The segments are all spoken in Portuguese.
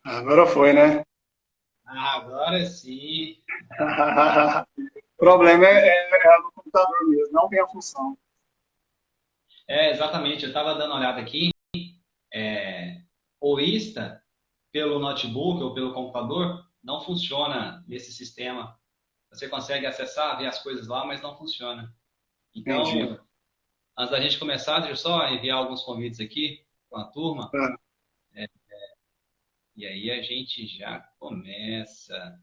Agora foi, né? Ah, agora sim. O problema é no computador mesmo, não tem a função. É, exatamente. Eu estava dando uma olhada aqui. O Insta, pelo notebook ou pelo computador, não funciona nesse sistema. Você consegue acessar, ver as coisas lá, mas não funciona. Entendi. Então, antes da gente começar, deixa eu só enviar alguns convites aqui com a turma. Ah, E aí a gente já começa.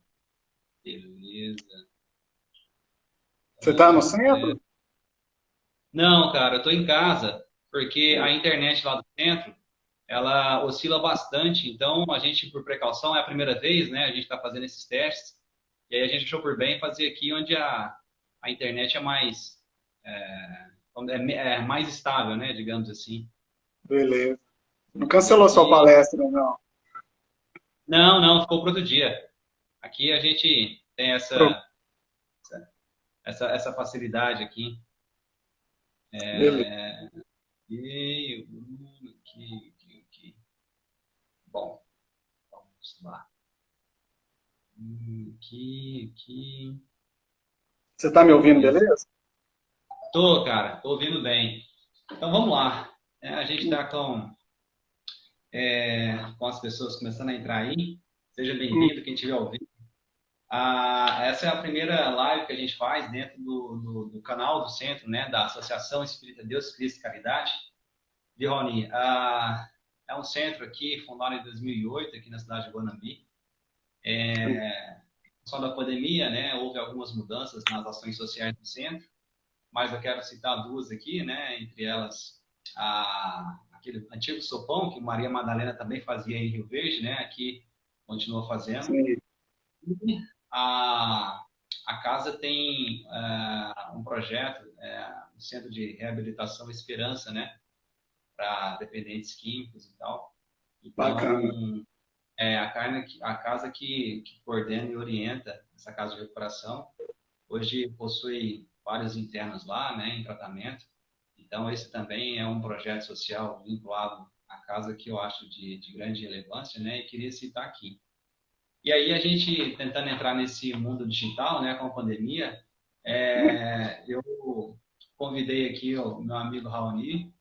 Beleza. você está no Vamos ver. centro? Não, cara, eu tô em casa, porque a internet lá do centro, ela oscila bastante, então a gente, por precaução, é a primeira vez, né? A gente está fazendo esses testes, e aí a gente achou por bem fazer aqui onde a internet é mais, é mais estável, né? Digamos assim. Beleza. Não E cancelou sua aqui, palestra, não. não, não, ficou para outro dia. Aqui a gente tem Pro- essa facilidade aqui. Beleza. E aqui. Bom, vamos lá. Aqui. Você está me ouvindo, Beleza. beleza? Tô, cara, tô ouvindo bem. Então vamos lá. A gente está com as pessoas começando a entrar aí. Seja Hum, bem-vindo, quem estiver ouvindo. Essa é a primeira live que a gente faz dentro do canal do centro, né, da Associação Espírita Deus, Cristo e Caridade. De Rony, é um centro aqui fundado em 2008, aqui na cidade de Guanambi. Só da pandemia, né, houve algumas mudanças nas ações sociais do centro, mas eu quero citar duas aqui, né, entre elas aquele antigo sopão que Maria Madalena também fazia em Rio Verde, né, aqui continua fazendo. sim, E a casa tem um projeto, um centro de reabilitação Esperança, né, para dependentes químicos e tal. bacana. Então, a casa que coordena e orienta essa casa de recuperação. Hoje possui vários internos lá, né, em tratamento. Então, esse também é um projeto social vinculado à casa que eu acho de grande relevância, né, e queria citar aqui. E aí, a gente tentando entrar nesse mundo digital, né, com a pandemia, eu convidei aqui o meu amigo Raoni.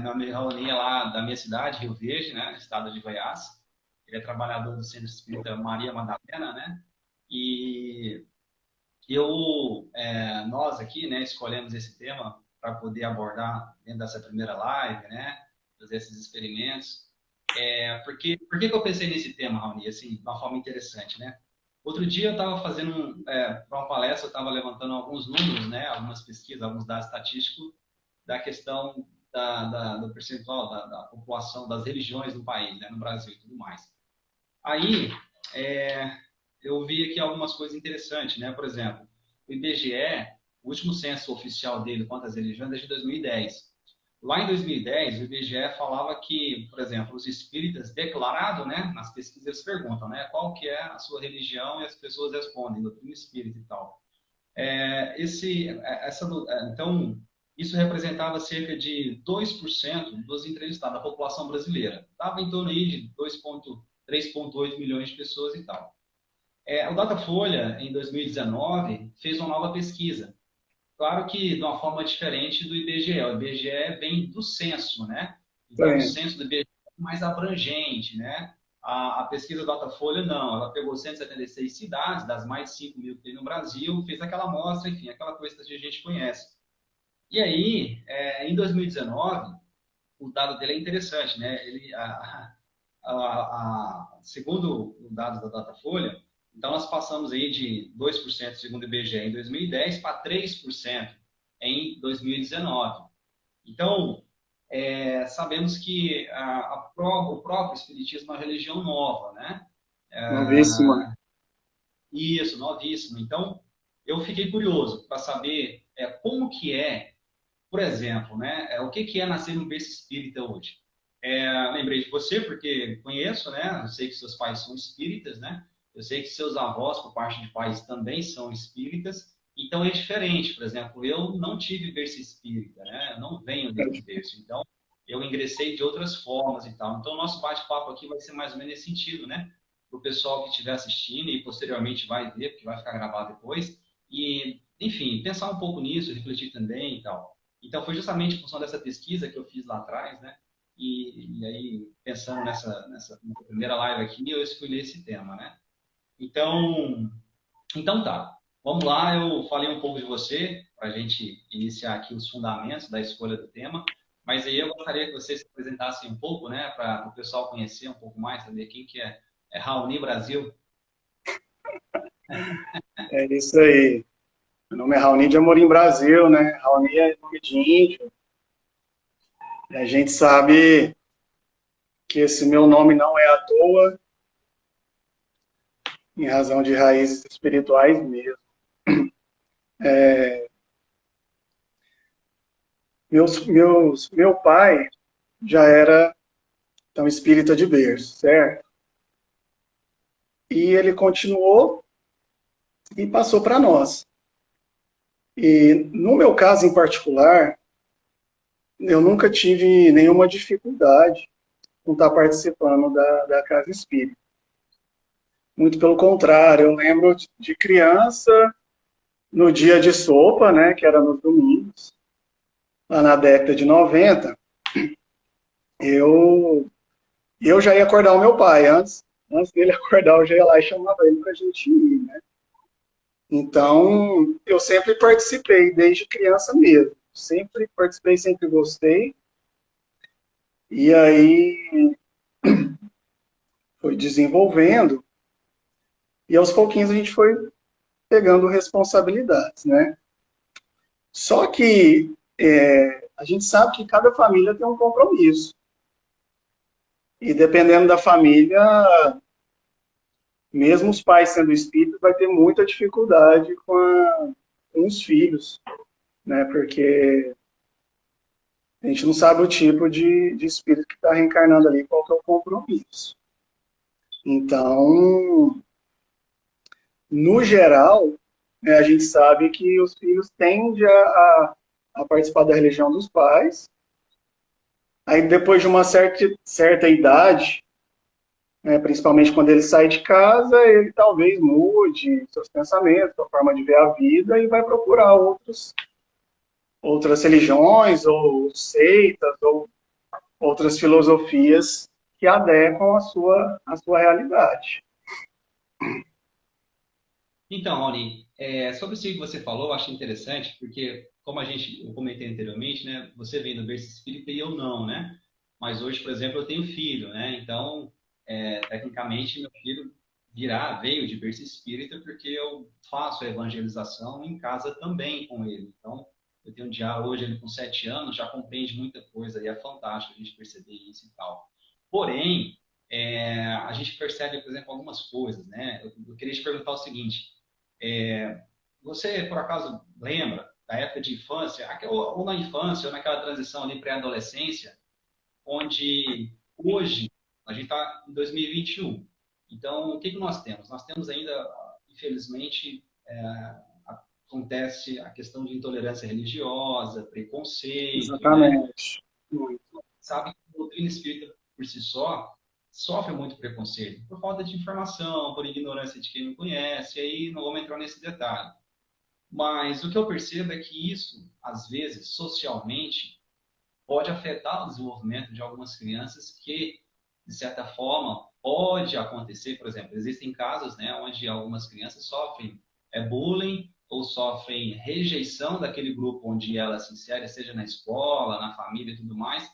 Meu amigo Raoni é lá da minha cidade, Rio Verde, né, estado de Goiás. Ele é trabalhador do Centro Espírita Maria Madalena, né, e nós aqui, né, escolhemos esse tema para poder abordar dentro dessa primeira live, né, fazer esses experimentos. Por que eu pensei nesse tema, Raoni, assim, de uma forma interessante, né? Outro dia eu estava fazendo, para uma palestra, eu estava levantando alguns números, né, algumas pesquisas, alguns dados estatísticos da questão do percentual da população, das religiões no país, né, no Brasil e tudo mais. Aí, é, eu vi aqui algumas coisas interessantes, né? Por exemplo, o IBGE, o último censo oficial dele quanto às religiões é de 2010. Lá em 2010, o IBGE falava que, por exemplo, os espíritas declarado, né, nas pesquisas eles perguntam, né, qual que é a sua religião e as pessoas respondem, doutrina espírita e tal. Então, isso representava cerca de 2% dos entrevistados, da população brasileira. Estava em torno aí de 3,8 milhões de pessoas e tal. O Datafolha, em 2019, fez uma nova pesquisa. Claro que de uma forma diferente do IBGE. O IBGE vem do censo, né? Então, o Sim. censo do IBGE é mais abrangente, né? A pesquisa Datafolha, não. Ela pegou 176 cidades, das mais de 5 mil que tem no Brasil, fez aquela amostra, enfim, aquela coisa que a gente conhece. E aí, em 2019, o dado dele é interessante, né? Segundo os dados da Datafolha, então nós passamos aí de 2% segundo o IBGE em 2010 para 3% em 2019. Então, sabemos que o próprio Espiritismo é uma religião nova, né? Novíssima. Isso, novíssimo. Então, eu fiquei curioso para saber como que é, por exemplo, né? O que que é nascer num berço espírita hoje? Lembrei de você porque conheço, né? Eu sei que seus pais são espíritas, né? Eu sei que seus avós, por parte de pais, também são espíritas. Então é diferente. Por exemplo, eu não tive berço espírita, né? Eu não venho desse berço. Então eu ingressei de outras formas e tal. Então, o nosso bate-papo aqui vai ser mais ou menos nesse sentido, né? Para o pessoal que estiver assistindo e posteriormente vai ver, porque vai ficar gravado depois, e, enfim, pensar um pouco nisso, refletir também e tal. Então, foi justamente em função dessa pesquisa que eu fiz lá atrás, né? E aí, pensando nessa primeira live aqui, eu escolhi esse tema, né? Então, então tá. Vamos lá, eu falei um pouco de você, para a gente iniciar aqui os fundamentos da escolha do tema, mas aí eu gostaria que você se apresentasse um pouco, né, para o pessoal conhecer um pouco mais, saber quem que é Raoni Brasil. É isso aí. Meu nome é Raoni de Amorim Brasil, né? Raoni é nome de índio. E a gente sabe que esse meu nome não é à toa, em razão de raízes espirituais mesmo. Meu pai já era então espírita de berço, certo? E ele continuou e passou para nós. E no meu caso em particular, eu nunca tive nenhuma dificuldade com estar participando da casa espírita. Muito pelo contrário, eu lembro de criança, no dia de sopa, né, que era nos domingos, lá na década de 90, eu, eu já ia acordar o meu pai. Antes dele acordar, eu já ia lá e chamava ele para a gente ir, né? Então, eu sempre participei, desde criança mesmo. Sempre participei, sempre gostei. E aí foi desenvolvendo, e aos pouquinhos a gente foi pegando responsabilidades, né? Só que a gente sabe que cada família tem um compromisso. E dependendo da família, mesmo os pais sendo espíritos, vai ter muita dificuldade com os filhos, né? Porque a gente não sabe o tipo de espírito que está reencarnando ali, qual que é o compromisso. Então, no geral, né, a gente sabe que os filhos tendem a participar da religião dos pais. Aí, depois de uma certa idade, né, principalmente quando ele sai de casa, ele talvez mude seus pensamentos, sua forma de ver a vida e vai procurar outras religiões, ou seitas, ou outras filosofias que adequam à sua realidade. Então, Raoni, sobre isso que você falou, eu acho interessante, porque como eu comentei anteriormente, né, você vem do berço espírita e eu não, né? Mas hoje, por exemplo, eu tenho filho, né? Então, tecnicamente, meu filho veio de berço espírita porque eu faço a evangelização em casa também com ele. Então, eu tenho já hoje ele com 7 anos, já compreende muita coisa e é fantástico a gente perceber isso e tal. Porém, a gente percebe, por exemplo, algumas coisas, né? Eu queria te perguntar o seguinte: você, por acaso, lembra da época de infância, ou na infância, ou naquela transição ali pré-adolescência, onde hoje a gente está em 2021. Então, o que que nós temos? Nós temos ainda, infelizmente, acontece a questão de intolerância religiosa, preconceito, né? Exatamente. Sabe que a doutrina espírita, por si só, sofre muito preconceito por falta de informação, por ignorância de quem não conhece, e aí não vamos entrar nesse detalhe. Mas o que eu percebo é que isso, às vezes, socialmente, pode afetar o desenvolvimento de algumas crianças que, de certa forma, pode acontecer, por exemplo, existem casos, né, onde algumas crianças sofrem bullying ou sofrem rejeição daquele grupo onde ela se insere, seja na escola, na família e tudo mais,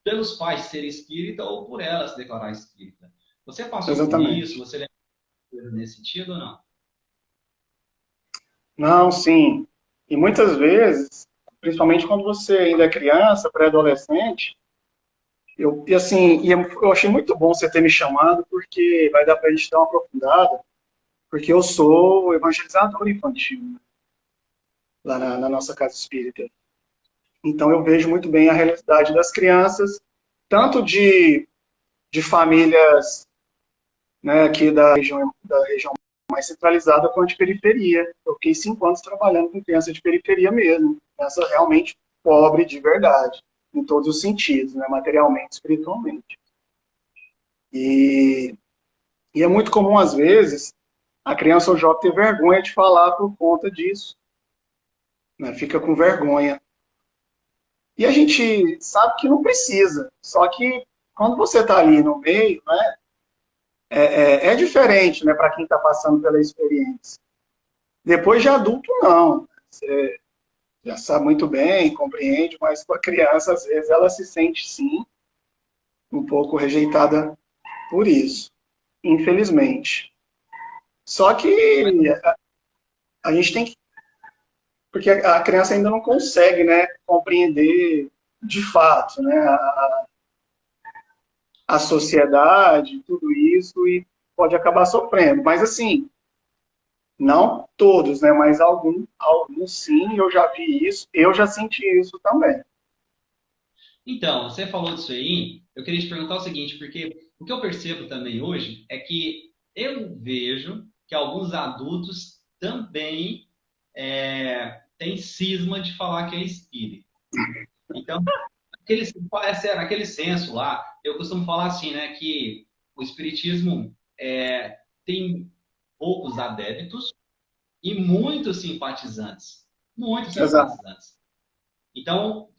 pelos pais serem espírita ou por ela se declarar espírita. Você passou por isso? Exatamente. Você lembra nesse sentido ou não? Não, sim. E muitas vezes, principalmente quando você ainda é criança, pré-adolescente, eu achei muito bom você ter me chamado, porque vai dar para a gente dar uma aprofundada, porque eu sou evangelizador infantil, né, lá na nossa casa espírita. Então eu vejo muito bem a realidade das crianças, tanto de famílias, né, aqui da região mais centralizada, quanto de periferia. Eu fiquei 5 anos trabalhando com criança de periferia mesmo, criança realmente pobre de verdade. em todos os sentidos, né? Materialmente, espiritualmente. E, e é muito comum, às vezes, a criança ou jovem ter vergonha de falar por conta disso, né? Fica com vergonha. E a gente sabe que não precisa, só que quando você está ali no meio, né, é diferente, né, para quem está passando pela experiência. Depois de adulto, não. Você já sabe muito bem, compreende, mas com a criança, às vezes, ela se sente, sim, um pouco rejeitada por isso, infelizmente. Só Mas, que a gente tem que. Porque a criança ainda não consegue, né, compreender de fato, né, a sociedade, tudo isso, e pode acabar sofrendo. Mas, assim, não todos, né, mas alguns sim, eu já vi isso, eu já senti isso também. então, você falou disso aí, eu queria te perguntar o seguinte, porque o que eu percebo também hoje é que eu vejo que alguns adultos também têm cisma de falar que é espírita. Então, aquele senso lá, eu costumo falar assim, né, que o espiritismo tem poucos adeptos e muitos simpatizantes. Muitos Exato. simpatizantes. Então,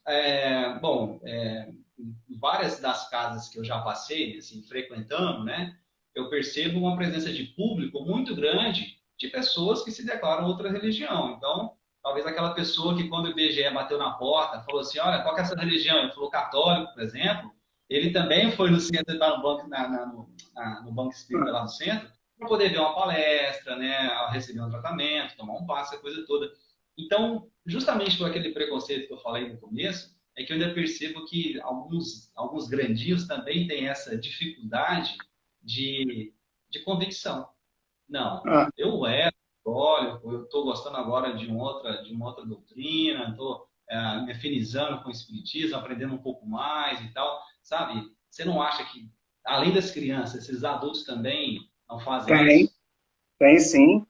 bom, em várias das casas que eu já passei, assim, frequentando, né, eu percebo uma presença de público muito grande de pessoas que se declaram outra religião. Então, talvez aquela pessoa que quando o IBGE bateu na porta, falou assim, olha, qual que é essa religião? Ele falou católico, por exemplo. Ele também foi no centro, lá no banco, no banco espírita lá no centro, para poder ver uma palestra, né, receber um tratamento, tomar um passe, a coisa toda. Então, justamente por aquele preconceito que eu falei no começo, é que eu ainda percebo que alguns grandios também têm essa dificuldade de convicção. Não, Ah, eu era católico, eu estou gostando agora de uma outra doutrina, estou me afinizando com o espiritismo, aprendendo um pouco mais e tal, sabe? Você não acha que, além das crianças, esses adultos também não fazem tem, isso? tem sim.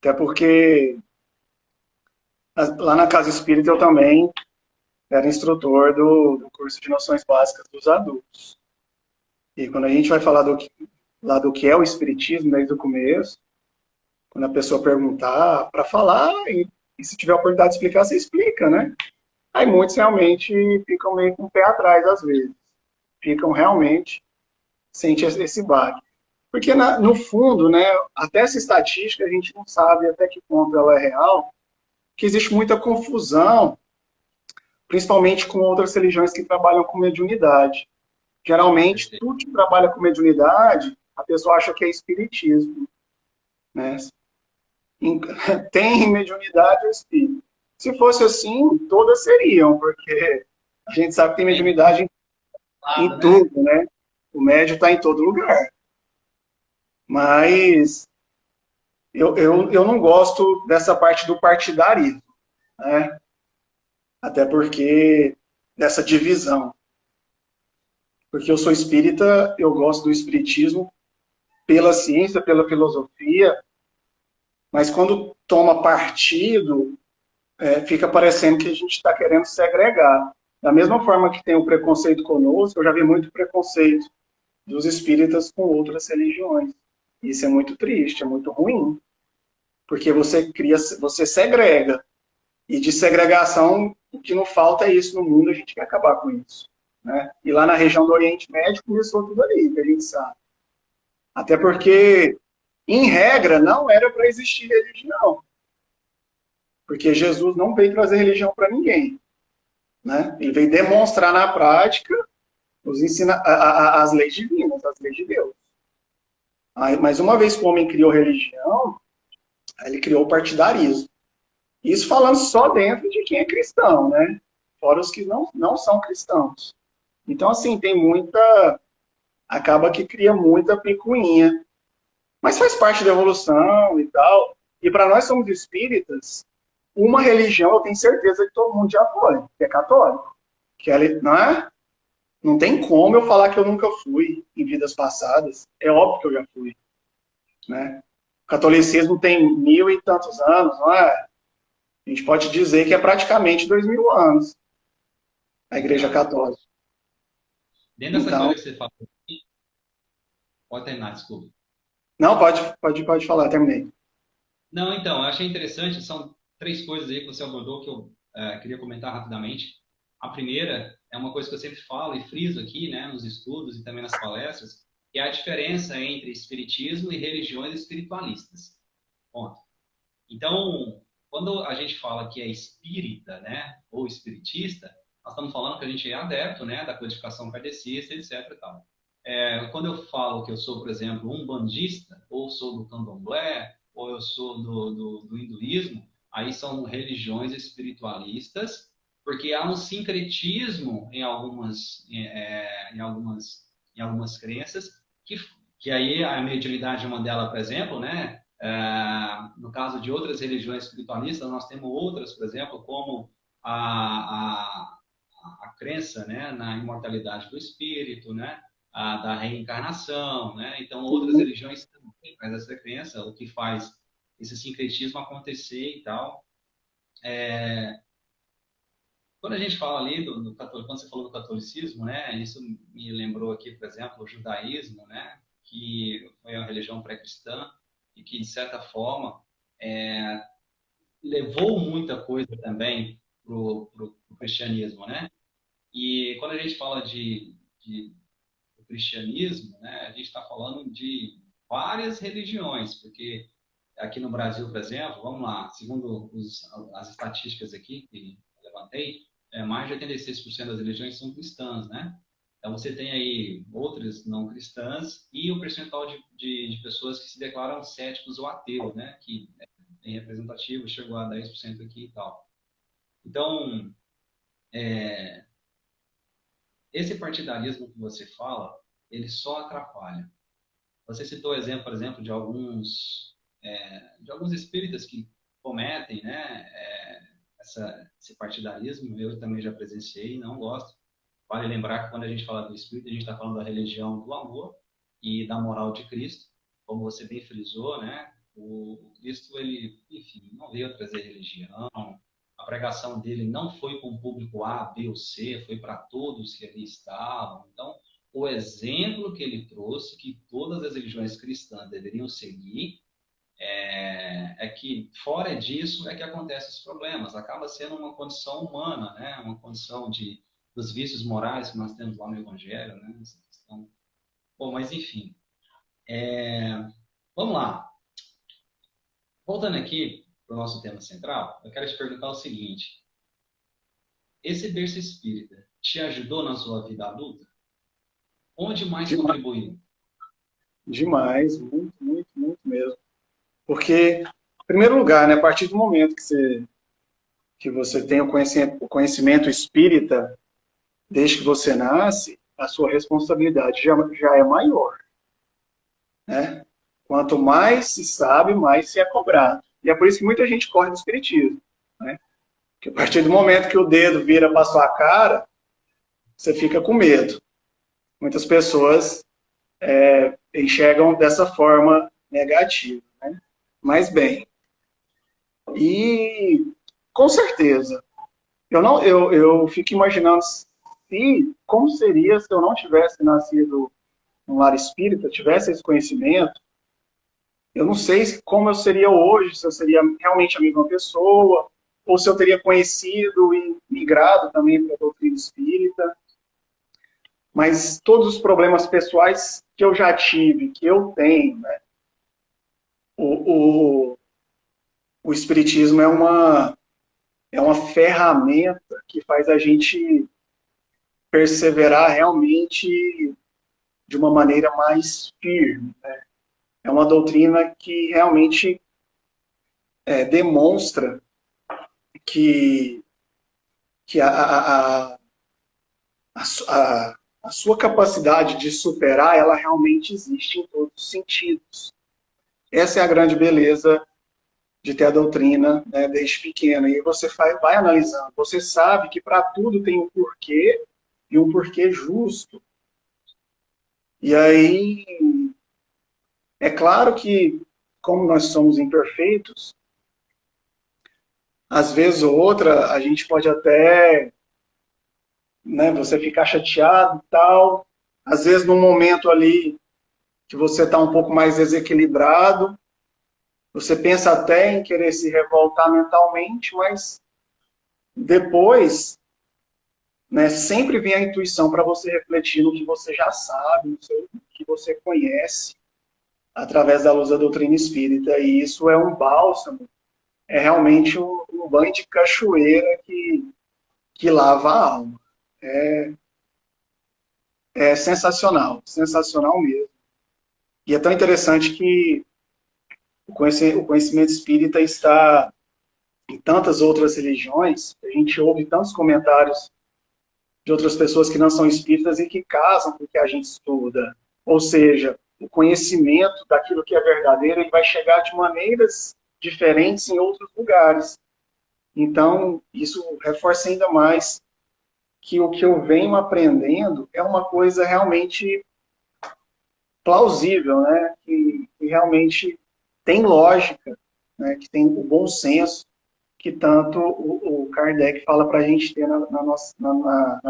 Até porque lá na Casa Espírita eu também era instrutor do curso de noções básicas dos adultos. E quando a gente vai falar lá do que é o Espiritismo, desde o começo, quando a pessoa perguntar, para falar, e se tiver a oportunidade de explicar, você explica, né? Aí muitos realmente ficam meio com o pé atrás, às vezes. Ficam realmente, sente esse baque. Porque, no fundo, né, até essa estatística a gente não sabe até que ponto ela é real, que existe muita confusão, principalmente com outras religiões que trabalham com mediunidade. Geralmente, Perfeito. tudo que trabalha com mediunidade, a pessoa acha que é espiritismo, né? Tem mediunidade ou espírito. Se fosse assim, todas seriam, porque a gente sabe que tem É mediunidade em engraçado, né? tudo, né? O médio está em todo lugar. Mas eu não gosto dessa parte do partidarismo, né? Até porque dessa divisão. Porque eu sou espírita, eu gosto do espiritismo pela ciência, pela filosofia, mas quando toma partido, fica parecendo que a gente está querendo segregar. Da mesma forma que tem o preconceito conosco, eu já vi muito preconceito dos espíritas com outras religiões. Isso é muito triste, é muito ruim, porque você segrega. E de segregação, o que não falta é isso no mundo, a gente quer acabar com isso. Né? E lá na região do Oriente Médio começou tudo ali, que a gente sabe. Até porque, em regra, não era para existir religião. Porque Jesus não veio trazer religião para ninguém. Né? Ele veio demonstrar na prática as leis divinas, as leis de Deus. Mas uma vez que o homem criou religião, ele criou o partidarismo. Isso falando só dentro de quem é cristão, né? Fora os que não são cristãos. Então, assim, tem muita. Acaba que cria muita picuinha. Mas faz parte da evolução e tal. E para nós somos espíritas, uma religião eu tenho certeza que todo mundo já foi, que é católico. Que é, não é? Não tem como eu falar que eu nunca fui em vidas passadas. É óbvio que eu já fui. Né? O catolicismo tem 1000 e tantos anos, não é? A gente pode dizer que é praticamente 2000 anos. a Igreja Católica. Dentro dessa Então, coisa que você falou, pode terminar, desculpa. não, pode falar, terminei. Não, então, eu achei interessante, são três coisas aí que você abordou que eu queria comentar rapidamente. A primeira é uma coisa que eu sempre falo e friso aqui, né, nos estudos e também nas palestras, que é a diferença entre espiritismo e religiões espiritualistas. Ponto. Então, quando a gente fala que é espírita, né, ou espiritista, nós estamos falando que a gente é adepto, né, da codificação kardecista, etc. E tal. Quando eu falo que eu sou, por exemplo, um bandista, ou sou do candomblé, ou eu sou do hinduísmo, aí são religiões espiritualistas, porque há um sincretismo em algumas crenças, que aí a mediunidade é uma delas, por exemplo, né? No caso de outras religiões espiritualistas, nós temos outras, por exemplo, como a, a crença, né, na imortalidade do espírito, né, da reencarnação, né? Então, outras Uhum. religiões também têm essa crença, o que faz esse sincretismo acontecer e tal. Quando a gente fala ali do católico, quando você falou do catolicismo, né, isso me lembrou aqui, por exemplo, o judaísmo, né, que foi uma religião pré-cristã e que, de certa forma, levou muita coisa também para o cristianismo, né? E quando a gente fala de do cristianismo, né, a gente está falando de várias religiões, porque aqui no Brasil, por exemplo, vamos lá, segundo as estatísticas aqui que eu levantei, mais de 86% das religiões são cristãs, né? Então você tem aí outras não cristãs e o percentual de pessoas que se declaram céticos ou ateus, né? Que é bem representativo, chegou a 10% aqui e tal. Então, esse partidarismo que você fala, ele só atrapalha. Você citou o exemplo, por exemplo, de alguns espíritas que cometem, né, esse partidarismo. Eu também já presenciei e não gosto. Vale lembrar que quando a gente fala do espírito, a gente está falando da religião do amor e da moral de Cristo, como você bem frisou, né? O Cristo, ele, enfim, não veio trazer religião. A pregação dele não foi com o público A, B ou C, foi para todos que ali estavam. Então, o exemplo que ele trouxe, que todas as religiões cristãs deveriam seguir, que fora disso é que acontecem os problemas. Acaba sendo uma condição humana, né? Uma condição dos vícios morais que nós temos lá no Evangelho, né? Essa questão. Bom, mas enfim. Vamos lá. Voltando aqui para o nosso tema central, eu quero te perguntar o seguinte: esse berço espírita te ajudou na sua vida adulta? Onde mais Demais, contribuiu? demais, muito, muito, muito mesmo. Porque, em primeiro lugar, né, a partir do momento que você tem o conhecimento espírita, desde que você nasce, a sua responsabilidade já é maior, né? Quanto mais se sabe, mais se é cobrado. E é por isso que muita gente corre do espiritismo, né? Porque a partir do momento que o dedo vira para sua cara, você fica com medo. Muitas pessoas enxergam dessa forma negativa, né? Mas bem, e com certeza, eu fico imaginando como seria se eu não tivesse nascido num lar espírita, tivesse esse conhecimento. Eu não sei como eu seria hoje, se eu seria realmente a mesma pessoa, ou se eu teria conhecido e migrado também para a doutrina espírita. Mas todos os problemas pessoais que eu já tive, que eu tenho, né, o, o, o espiritismo é uma ferramenta que faz a gente perseverar realmente de uma maneira mais firme. Né? É uma doutrina que realmente demonstra que, que a sua capacidade de superar, ela realmente existe em todos os sentidos. Essa é a grande beleza de ter a doutrina, né, desde pequeno. E você vai analisando. Você sabe que para tudo tem um porquê e um porquê justo. E aí, é claro que, como nós somos imperfeitos, às vezes ou outra, a gente pode até né, você ficar chateado e tal. Às vezes, num momento ali que você está um pouco mais desequilibrado, você pensa até em querer se revoltar mentalmente, mas depois, né, sempre vem a intuição para você refletir no que você já sabe, no que você conhece, através da luz da doutrina espírita. E isso é um bálsamo, é realmente um banho de cachoeira que lava a alma. É sensacional, sensacional mesmo. E é tão interessante que o conhecimento espírita está em tantas outras religiões, a gente ouve tantos comentários de outras pessoas que não são espíritas e que casam com o que a gente estuda. Ou seja, o conhecimento daquilo que é verdadeiro, ele vai chegar de maneiras diferentes em outros lugares. Então, isso reforça ainda mais que o que eu venho aprendendo é uma coisa realmente plausível, né? Que realmente tem lógica, né? Que tem o bom senso, que tanto o Kardec fala para a gente ter na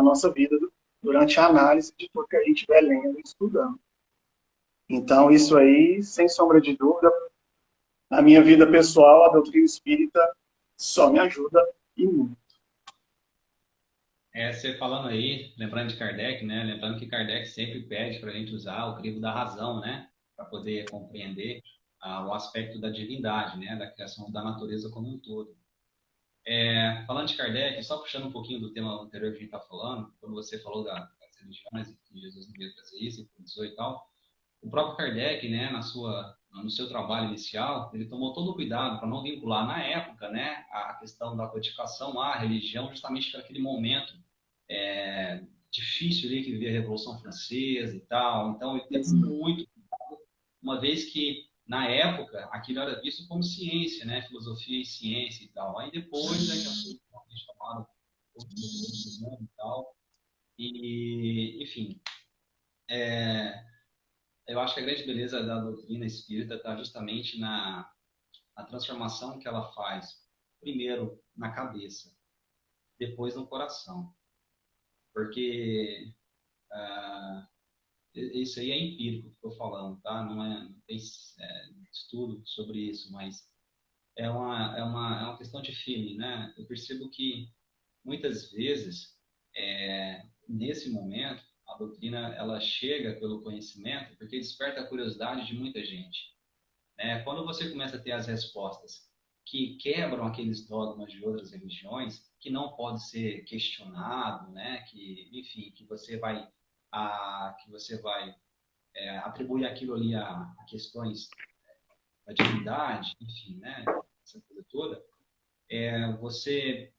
nossa vida durante a análise de tudo que a gente vai lendo e estudando. Então, isso aí, sem sombra de dúvida, na minha vida pessoal, a doutrina espírita só me ajuda e muito. Você falando aí, lembrando de Kardec, né? Lembrando que Kardec sempre pede para a gente usar o crivo da razão, né? Para poder compreender o aspecto da divindade, né? Da criação da natureza como um todo. Falando de Kardec, só puxando um pouquinho do tema anterior que a gente está falando, quando você falou das religiões, que Jesus não veio trazer isso, e tal, o próprio Kardec, né, no seu trabalho inicial, ele tomou todo o cuidado para não vincular, na época, né, a questão da codificação à religião, justamente para aquele momento difícil ali que vivia a Revolução Francesa e tal. Então, ele teve muito, uma vez que, na época, aquilo era visto como ciência, né, filosofia e ciência e tal. Aí depois, já chamaram outros nomes e tal. E, enfim, eu acho que a grande beleza da doutrina espírita está justamente na transformação que ela faz, primeiro na cabeça, depois no coração. Porque isso aí é empírico que estou falando, tá? Não tem estudo sobre isso, mas é uma questão de feeling, né? Eu percebo que muitas vezes, nesse momento, a doutrina ela chega pelo conhecimento porque desperta a curiosidade de muita gente. Quando você começa a ter as respostas que quebram aqueles dogmas de outras religiões, que não pode ser questionado, né? Que, enfim, que você vai atribuir aquilo ali a questões da divindade, enfim, né? Essa coisa toda, você,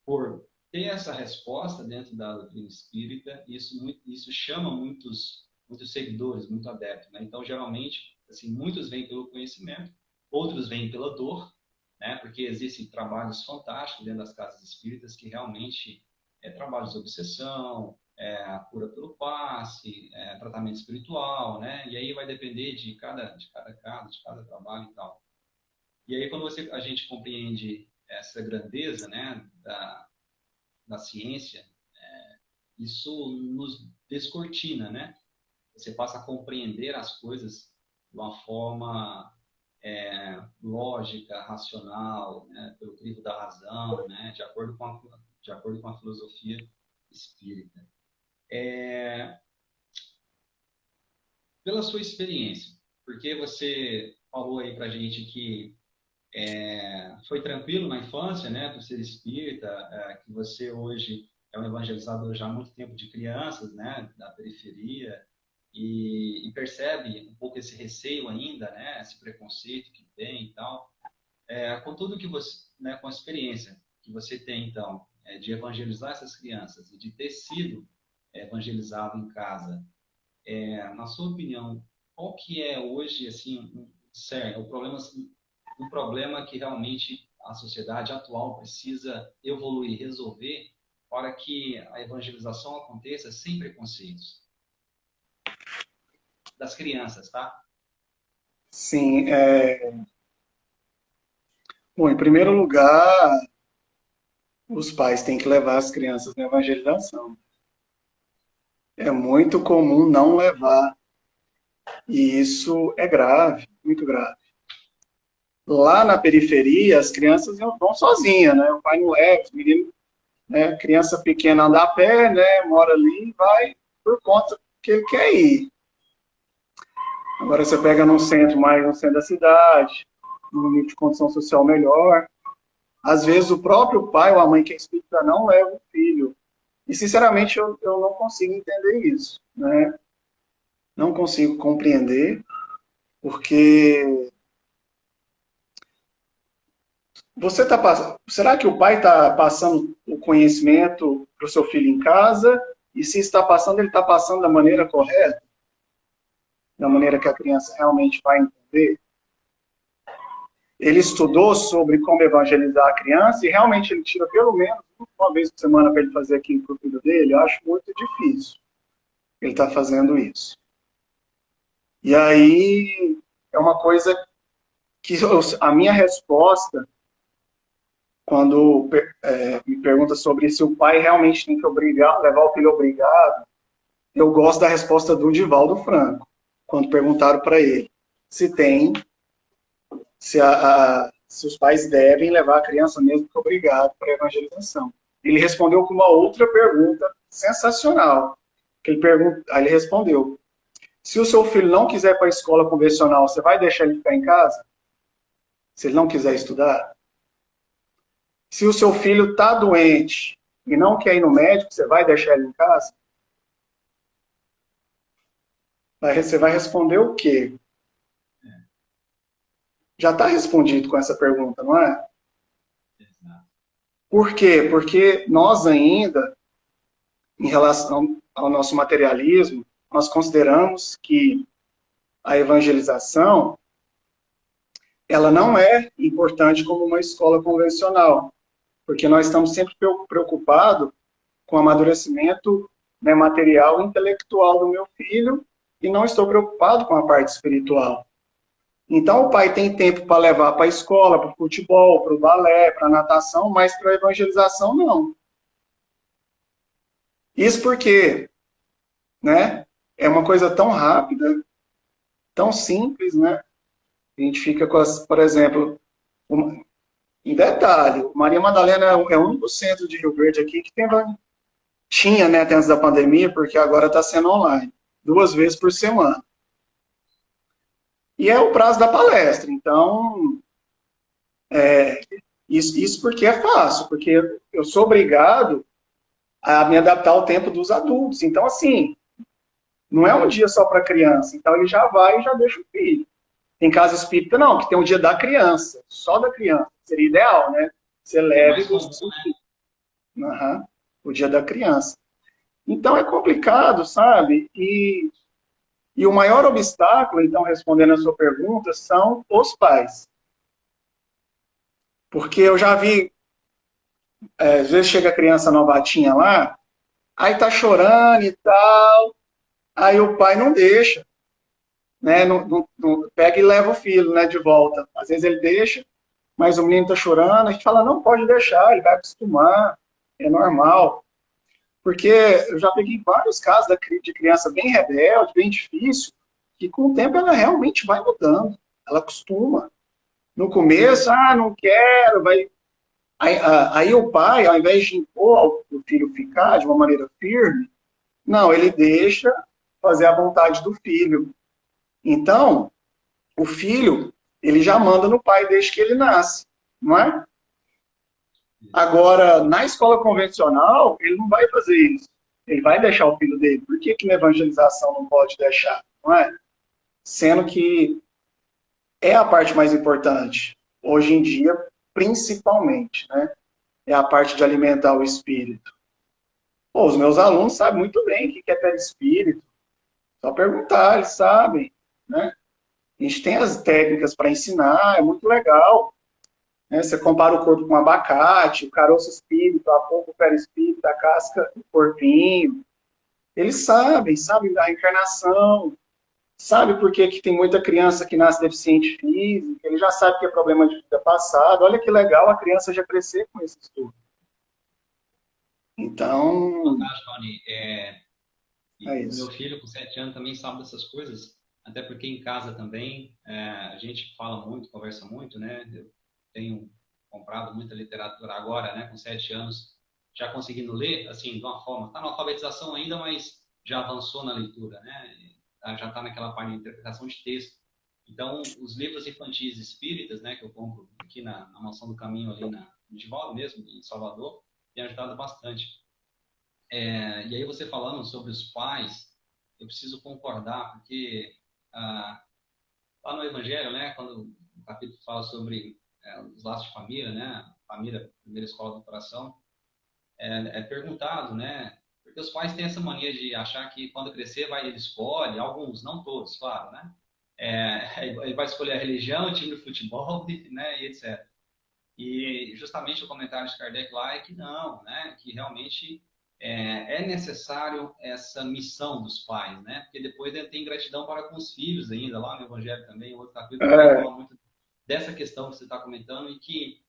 por ter essa resposta dentro da doutrina espírita, isso chama muitos seguidores, muito adeptos, né? Então, geralmente, assim, muitos vêm pelo conhecimento, outros vêm pela dor, né? Porque existem trabalhos fantásticos dentro das casas espíritas que realmente trabalhos de obsessão, a cura pelo passe, tratamento espiritual, né? E aí vai depender de cada caso, de cada trabalho e tal. E aí, quando a gente compreende essa grandeza, né, da ciência, isso nos descortina, né? Você passa a compreender as coisas de uma forma lógica, racional, né? Pelo crivo da razão, né? De acordo com a filosofia espírita. Pela sua experiência, porque você falou aí para a gente que foi tranquilo na infância, né, por ser espírita, que você hoje é um evangelizador já há muito tempo de crianças, né, da periferia, e percebe um pouco esse receio ainda, né, esse preconceito que tem e tal. Com tudo que você, né, com a experiência que você tem, então, de evangelizar essas crianças e de ter sido evangelizado em casa, na sua opinião, qual que é hoje, assim, um problema que realmente a sociedade atual precisa evoluir, resolver, para que a evangelização aconteça sem preconceitos? Das crianças, tá? Sim, bom, em primeiro lugar, os pais têm que levar as crianças na evangelização. É muito comum não levar. E isso é grave, muito grave. Lá na periferia, as crianças vão sozinhas, né? O pai não leva, os meninos, né? Criança pequena anda a pé, né? Mora ali e vai por conta que ele quer ir. Agora você pega num centro mais no centro da cidade, num nível de condição social melhor. Às vezes o próprio pai ou a mãe que é espírita não leva o filho. E sinceramente eu não consigo entender isso, né? Não consigo compreender, porque você está passando. Será que o pai está passando o conhecimento para o seu filho em casa? E se está passando, ele está passando da maneira correta? Da maneira que a criança realmente vai entender? Ele estudou sobre como evangelizar a criança e realmente ele tira pelo menos uma vez por semana para ele fazer aquilo para o filho dele? Eu acho muito difícil ele estar fazendo isso. E aí é uma coisa que a minha resposta, quando me pergunta sobre se o pai realmente tem que obrigar, levar o filho obrigado, eu gosto da resposta do Divaldo Franco, quando perguntaram para ele se tem, se os pais devem levar a criança mesmo que obrigado para a evangelização. Ele respondeu com uma outra pergunta sensacional. Aí ele respondeu: se o seu filho não quiser ir para a escola convencional, você vai deixar ele ficar em casa? Se ele não quiser estudar? Se o seu filho está doente e não quer ir no médico, você vai deixar ele em casa? Você vai responder o quê? Já está respondido com essa pergunta, não é? Por quê? Porque nós ainda, em relação ao nosso materialismo, nós consideramos que a evangelização ela não é importante como uma escola convencional, porque nós estamos sempre preocupados com o amadurecimento, né, material e intelectual do meu filho e não estou preocupado com a parte espiritual. Então, o pai tem tempo para levar para a escola, para o futebol, para o balé, para a natação, mas para a evangelização, não. Isso porque, né, é uma coisa tão rápida, tão simples, né? A gente fica com as, por exemplo, em detalhe, Maria Madalena é o único centro de Rio Verde aqui que tinha, né, até antes da pandemia, porque agora está sendo online, 2 vezes por semana. E é o prazo da palestra, então, isso porque é fácil, porque eu sou obrigado a me adaptar ao tempo dos adultos. Então, assim, não é um dia só para criança. Então, ele já vai e já deixa o filho. Tem casa espírita, não, que tem um dia da criança, só da criança. Seria ideal, né? Você É leva e mais busca comum, o seu né? filho. Uhum. O dia da criança. Então, é complicado, sabe? E o maior obstáculo, então, respondendo a sua pergunta, são os pais. Porque eu já vi, às vezes chega a criança novatinha lá, aí tá chorando e tal, aí o pai não deixa, né? Pega e leva o filho, né, de volta. Às vezes ele deixa, mas o menino tá chorando, a gente fala, não pode deixar, ele vai acostumar, é normal. Porque eu já peguei vários casos de criança bem rebelde, bem difícil, que com o tempo ela realmente vai mudando, ela acostuma. No começo, não quero, vai. Aí o pai, ao invés de impor o filho ficar de uma maneira firme, não, ele deixa fazer a vontade do filho. Então, o filho, ele já manda no pai desde que ele nasce, não é? Agora, na escola convencional, ele não vai fazer isso. Ele vai deixar o filho dele. Por que na evangelização não pode deixar? Não é? Sendo que é a parte mais importante, hoje em dia, principalmente, né? É a parte de alimentar o espírito. Pô, os meus alunos sabem muito bem o que é perispírito. Só perguntar, eles sabem, né? A gente tem as técnicas para ensinar, é muito legal. Né? Você compara o corpo com um abacate, o caroço espírito, a polpa, o perispírito, a casca, o corpinho. Eles sabem da reencarnação, sabe por que tem muita criança que nasce deficiente física, ele já sabe que é problema de vida passada. Olha que legal a criança já crescer com esse estudo. Então, Fantástico, Rony. É E o meu isso. filho, com 7 anos, também sabe dessas coisas, até porque em casa também a gente fala muito, conversa muito, né? Eu tenho comprado muita literatura agora, né? Com 7 anos, já conseguindo ler, assim, de uma forma. Está na alfabetização ainda, mas já avançou na leitura, né? Já está naquela parte de interpretação de texto. Então, os livros infantis espíritas, né, que eu compro aqui na Mansão do Caminho, ali na Divaldo mesmo, em Salvador, tem ajudado bastante. E aí você falando sobre os pais, eu preciso concordar, porque lá no Evangelho, né, quando o capítulo fala sobre os laços de família, né, família, primeira escola do coração, é perguntado, né, porque os pais têm essa mania de achar que quando crescer ele escolhe, alguns, não todos, claro, né, ele vai escolher a religião, o time de futebol, né, e etc. E justamente o comentário de Kardec lá é que não, né? Que realmente é necessário essa missão dos pais, né? Porque depois ele tem gratidão para com os filhos ainda, lá no Evangelho também, outro capítulo também É, fala muito dessa questão que você está comentando e que,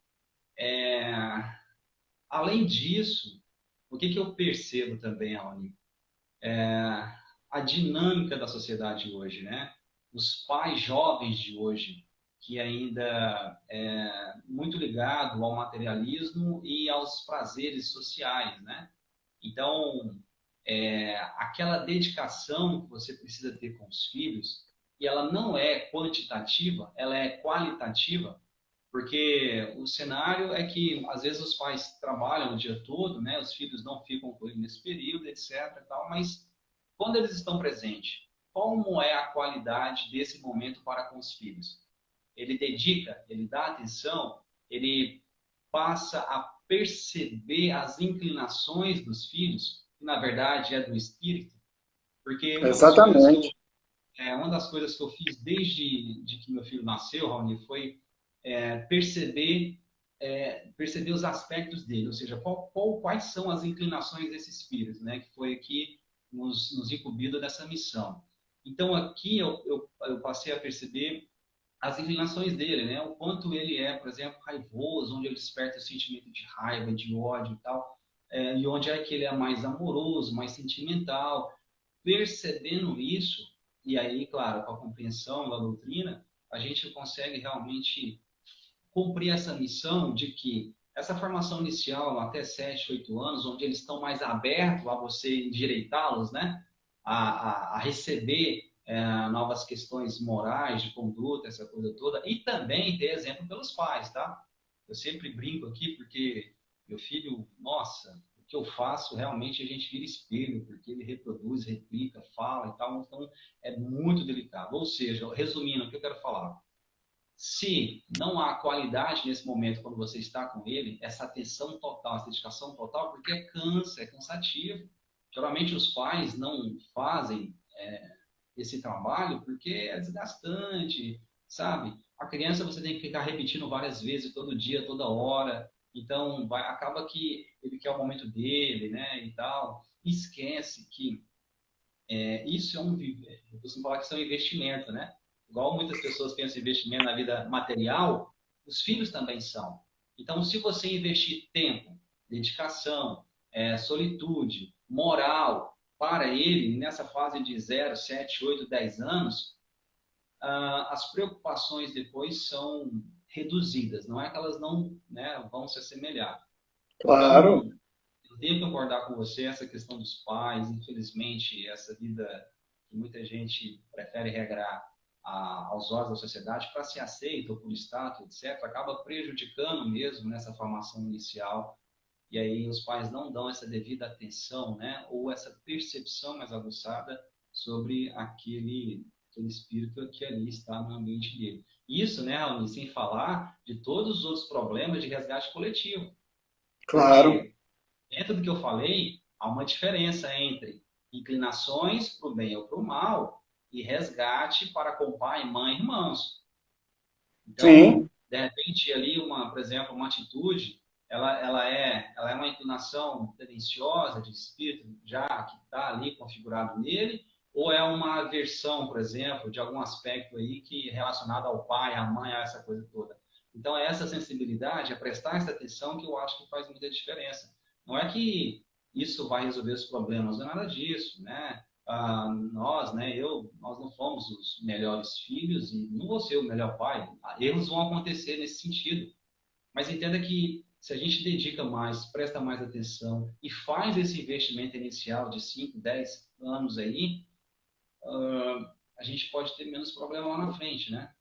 além disso, o que eu percebo também, Aline, a dinâmica da sociedade hoje, né? Os pais jovens de hoje, que ainda muito ligado ao materialismo e aos prazeres sociais, né? Então, aquela dedicação que você precisa ter com os filhos, e ela não é quantitativa, ela é qualitativa, porque o cenário é que às vezes os pais trabalham o dia todo, né? Os filhos não ficam com ele nesse período, etc. E tal, mas quando eles estão presentes, como é a qualidade desse momento para com os filhos? Ele dedica, ele dá atenção, ele passa a perceber as inclinações dos filhos, que na verdade é do espírito, porque exatamente. uma das coisas que eu fiz desde de que meu filho nasceu, Raoni, foi perceber perceber os aspectos dele, ou seja, quais são as inclinações desse espírito, né, que foi aqui nos incumbido dessa missão. Então aqui eu passei a perceber as inclinações dele, né? O quanto ele é, por exemplo, raivoso, onde ele desperta o sentimento de raiva, de ódio e tal, e onde é que ele é mais amoroso, mais sentimental. Percebendo isso, e aí, claro, com a compreensão da doutrina, a gente consegue realmente cumprir essa missão de que essa formação inicial, até 7, 8 anos, onde eles estão mais abertos a você endireitá-los, né? A receber novas questões morais, de conduta, essa coisa toda, e também ter exemplo pelos pais, tá? Eu sempre brinco aqui porque meu filho, nossa, o que eu faço realmente a gente vira espelho, porque ele reproduz, replica, fala e tal, então é muito delicado. Ou seja, resumindo, o que eu quero falar? Se não há qualidade nesse momento quando você está com ele, essa atenção total, essa dedicação total, porque cansa, é cansativo. Geralmente os pais não fazem esse trabalho porque é desgastante, sabe? A criança você tem que ficar repetindo várias vezes, todo dia, toda hora. Então, acaba que ele quer o momento dele, né, e tal. Esquece que isso é eu costumo falar que isso é um investimento, né? Igual muitas pessoas pensam em investimento na vida material, os filhos também são. Então, se você investir tempo, dedicação, solitude, moral para ele, nessa fase de 0, 7, 8, 10 anos, as preocupações depois são reduzidas. Não é que elas não, né, vão se assemelhar. Claro. Então, eu tenho que concordar com você essa questão dos pais, infelizmente, essa vida que muita gente prefere regrar aos olhos da sociedade para ser aceito ou por status, etc., acaba prejudicando mesmo nessa formação inicial. E aí os pais não dão essa devida atenção, né? Ou essa percepção mais aguçada sobre aquele espírito que ali está no ambiente dele. Isso, né, Raul, sem falar de todos os outros problemas de resgate coletivo. Claro. Porque dentro do que eu falei, há uma diferença entre inclinações para o bem ou para o mal e resgate para com pai, mãe e irmãos. Então, Sim, de repente, ali, por exemplo, uma atitude, ela é uma inclinação tendenciosa de espírito já que está ali configurado nele, ou é uma aversão, por exemplo, de algum aspecto aí que é relacionado ao pai, à mãe, a essa coisa toda. Então, é essa sensibilidade, é prestar essa atenção que eu acho que faz muita diferença. Não é que isso vai resolver os problemas, não é nada disso, né? nós, né, nós não fomos os melhores filhos e não vou ser o melhor pai. Erros vão acontecer nesse sentido. Mas entenda que se a gente dedica mais, presta mais atenção e faz esse investimento inicial de 5, 10 anos aí, a gente pode ter menos problema lá na frente, né?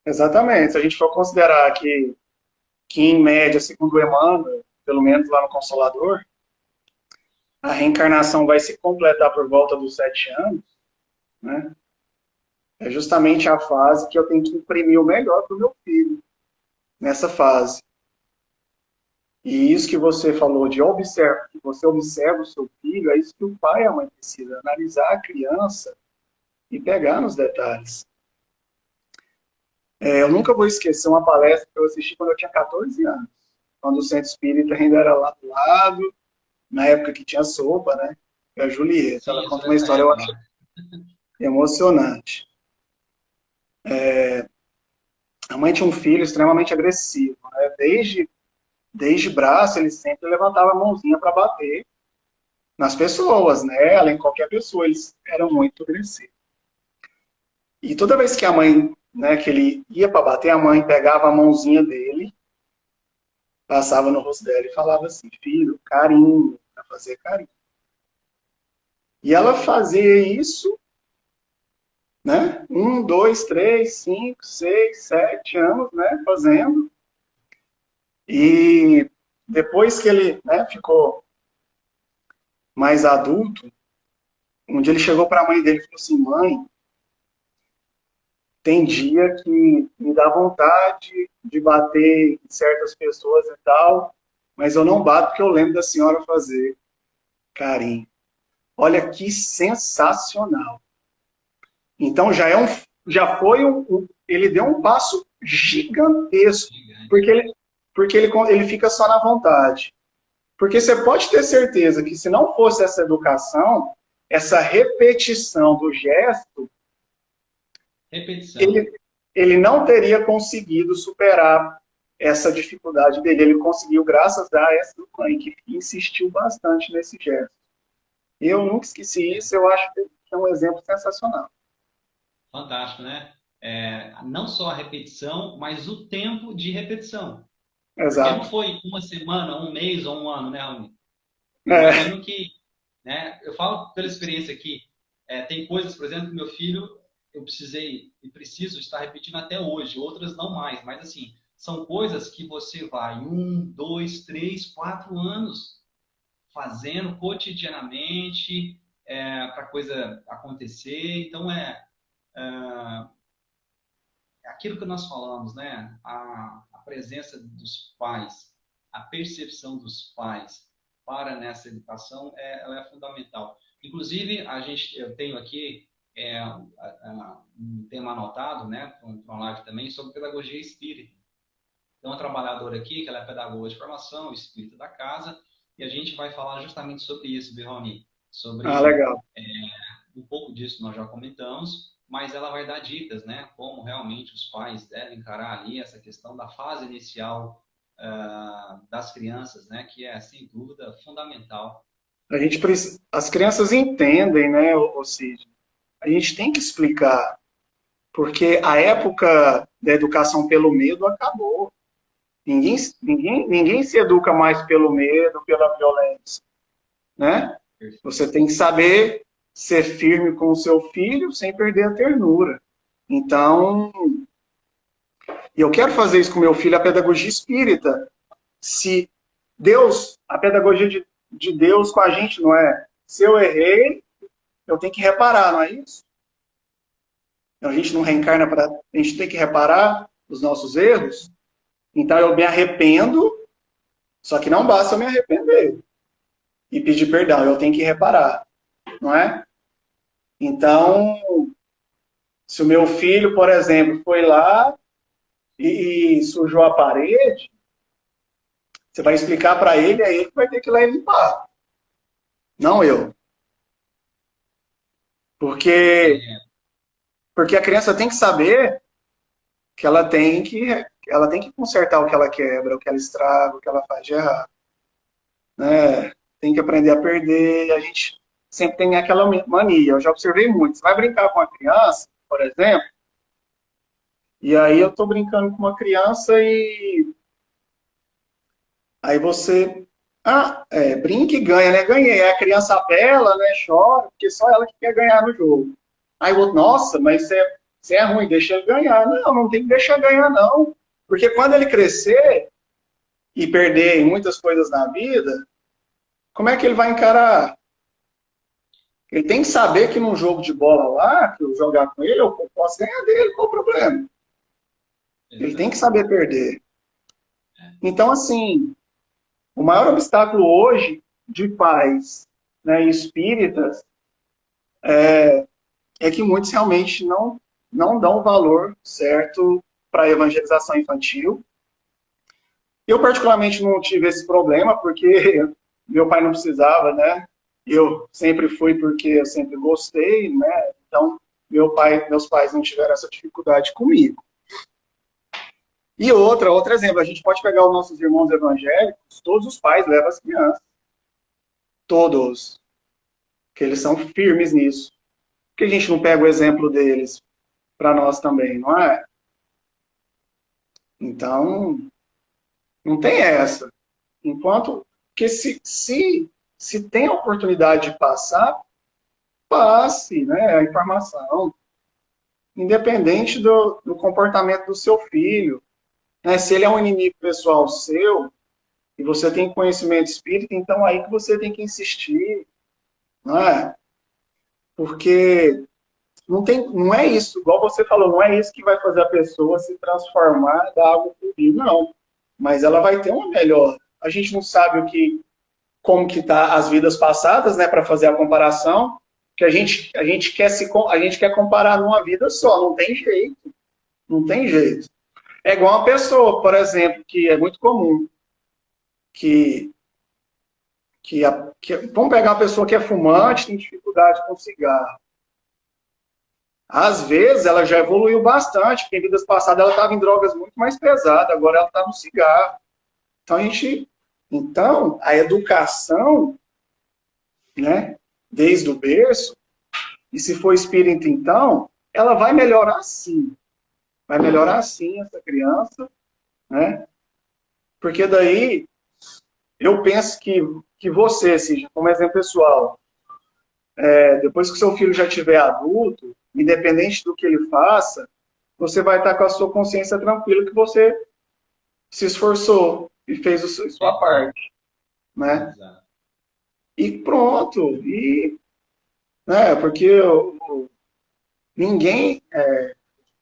Exatamente. Se a gente for considerar que em média, segundo Emmanuel, pelo menos lá no Consolador, a reencarnação vai se completar por volta dos 7 anos, né? É justamente a fase que eu tenho que imprimir o melhor para o meu filho, nessa fase. E isso que você falou de observar, que você observa o seu filho, é isso que o pai e a mãe precisam, analisar a criança e pegar nos detalhes. Eu nunca vou esquecer uma palestra que eu assisti quando eu tinha 14 anos, quando o Centro Espírita ainda era lá do lado, na época que tinha sopa, né? E a Julieta, Sim, ela eu sou conta uma dessa história, eu época acho lá. emocionante. A mãe tinha um filho extremamente agressivo, né? Desde braço, ele sempre levantava a mãozinha para bater nas pessoas, né? Além de qualquer pessoa, eles eram muito agressivos. E toda vez que a mãe, né, que ele ia para bater, a mãe pegava a mãozinha dele, passava no rosto dela e falava assim: filho, carinho, para fazer carinho. E ela fazia isso, né? 1, 2, 3, 5, 6, 7 anos, né? Fazendo. E depois que ele, né, ficou mais adulto, um dia ele chegou para a mãe dele e falou assim: mãe, tem dia que me dá vontade de bater em certas pessoas e tal, mas eu não bato porque eu lembro da senhora fazer carinho. Olha que sensacional. Então já foi ele deu um passo gigantesco, Gigante. porque ele fica só na vontade. Porque você pode ter certeza que se não fosse essa educação, essa repetição do gesto, Repetição. ele, ele não teria conseguido superar essa dificuldade dele. Ele conseguiu graças a essa mãe, que insistiu bastante nesse gesto. Eu nunca esqueci É, isso, eu acho que é um exemplo sensacional. fantástico, né? Não só a repetição, mas o tempo de repetição. Porque não Exato. foi uma semana, um mês ou um ano, né, Raoni? Eu É, imagino que, né, eu falo pela experiência aqui, tem coisas, por exemplo, que meu filho, eu precisei e preciso estar repetindo até hoje, outras não mais, mas assim, são coisas que você vai 1, 2, 3, 4 anos fazendo cotidianamente para a coisa acontecer. Então, é aquilo que nós falamos, né? A presença dos pais, a percepção dos pais para nessa educação, ela é fundamental. Inclusive, eu tenho aqui um tema anotado, né, para uma live também, sobre pedagogia espírita. Tem uma trabalhadora aqui, que ela é pedagoga de formação, espírita da casa, e a gente vai falar justamente sobre isso, Birroni, sobre legal. um pouco disso nós já comentamos, mas ela vai dar dicas, né? Como realmente os pais devem encarar ali essa questão da fase inicial das crianças, né? Que é, sem dúvida, fundamental. As crianças entendem, né, o Cid? A gente tem que explicar, porque a época da educação pelo medo acabou. Ninguém se educa mais pelo medo, pela violência, né? Você tem que saber ser firme com o seu filho sem perder a ternura. Então, eu quero fazer isso com meu filho, a pedagogia espírita. Se a pedagogia de Deus com a gente não é, se eu errei, eu tenho que reparar, não é isso? A gente não reencarna para. A gente tem que reparar os nossos erros. Então eu me arrependo, só que não basta eu me arrepender e pedir perdão, eu tenho que reparar, não é? Então, se o meu filho, por exemplo, foi lá e sujou a parede, você vai explicar para ele, é ele que vai ter que ir lá e limpar, não eu. Porque, É, porque a criança tem que saber que ela tem que consertar o que ela quebra, o que ela estraga, o que ela faz de errado, né? Tem que aprender a perder. A gente sempre tem aquela mania. Eu já observei muito. Você vai brincar com uma criança, por exemplo, e aí eu estou brincando com uma criança e aí você brinca e ganha, né? Ganhei. Aí a criança apela, né? Chora, porque só ela que quer ganhar no jogo. Aí o outro, nossa, mas você é ruim, deixa ele ganhar. Não, não tem que deixar ganhar, não. Porque quando ele crescer e perder em muitas coisas na vida, como é que ele vai encarar? Ele tem que saber que num jogo de bola lá, que eu jogar com ele, eu posso ganhar dele, qual o problema? Ele tem que Exato. saber perder. Então, assim, o maior obstáculo hoje de pais, né, espíritas é que muitos realmente não dão valor certo para a evangelização infantil. Eu, particularmente, não tive esse problema, porque meu pai não precisava, né? Eu sempre fui porque eu sempre gostei, né? Então, meus pais não tiveram essa dificuldade comigo. E outro exemplo, a gente pode pegar os nossos irmãos evangélicos, todos os pais levam as crianças. Todos. Que eles são firmes nisso. Por que a gente não pega o exemplo deles para nós também, não é? Então, não tem essa. Enquanto que se tem a oportunidade de passar, passe, né, a informação, independente do comportamento do seu filho. Né? Se ele é um inimigo pessoal seu, e você tem conhecimento espírita, então aí que você tem que insistir, não é? Porque não é isso, igual você falou, não é isso que vai fazer a pessoa se transformar da água para o vinho, não. Mas ela vai ter uma melhora. A gente não sabe como que tá as vidas passadas, né, para fazer a comparação, que a gente quer comparar numa vida só, não tem jeito, não tem jeito. É igual uma pessoa, por exemplo, que é muito comum, que, vamos pegar uma pessoa que é fumante, tem dificuldade com cigarro. Às vezes ela já evoluiu bastante, porque em vidas passadas ela estava em drogas muito mais pesadas, agora ela está no cigarro. Então a educação, né, desde o berço, e se for espírita então, ela vai melhorar sim. Vai melhorar sim essa criança, né? Porque daí eu penso que você, seja como exemplo pessoal, depois que o seu filho já tiver adulto, independente do que ele faça, você vai estar com a sua consciência tranquila que você se esforçou e fez a sua Exato. parte, né? Exato. E pronto. E, né, porque ninguém,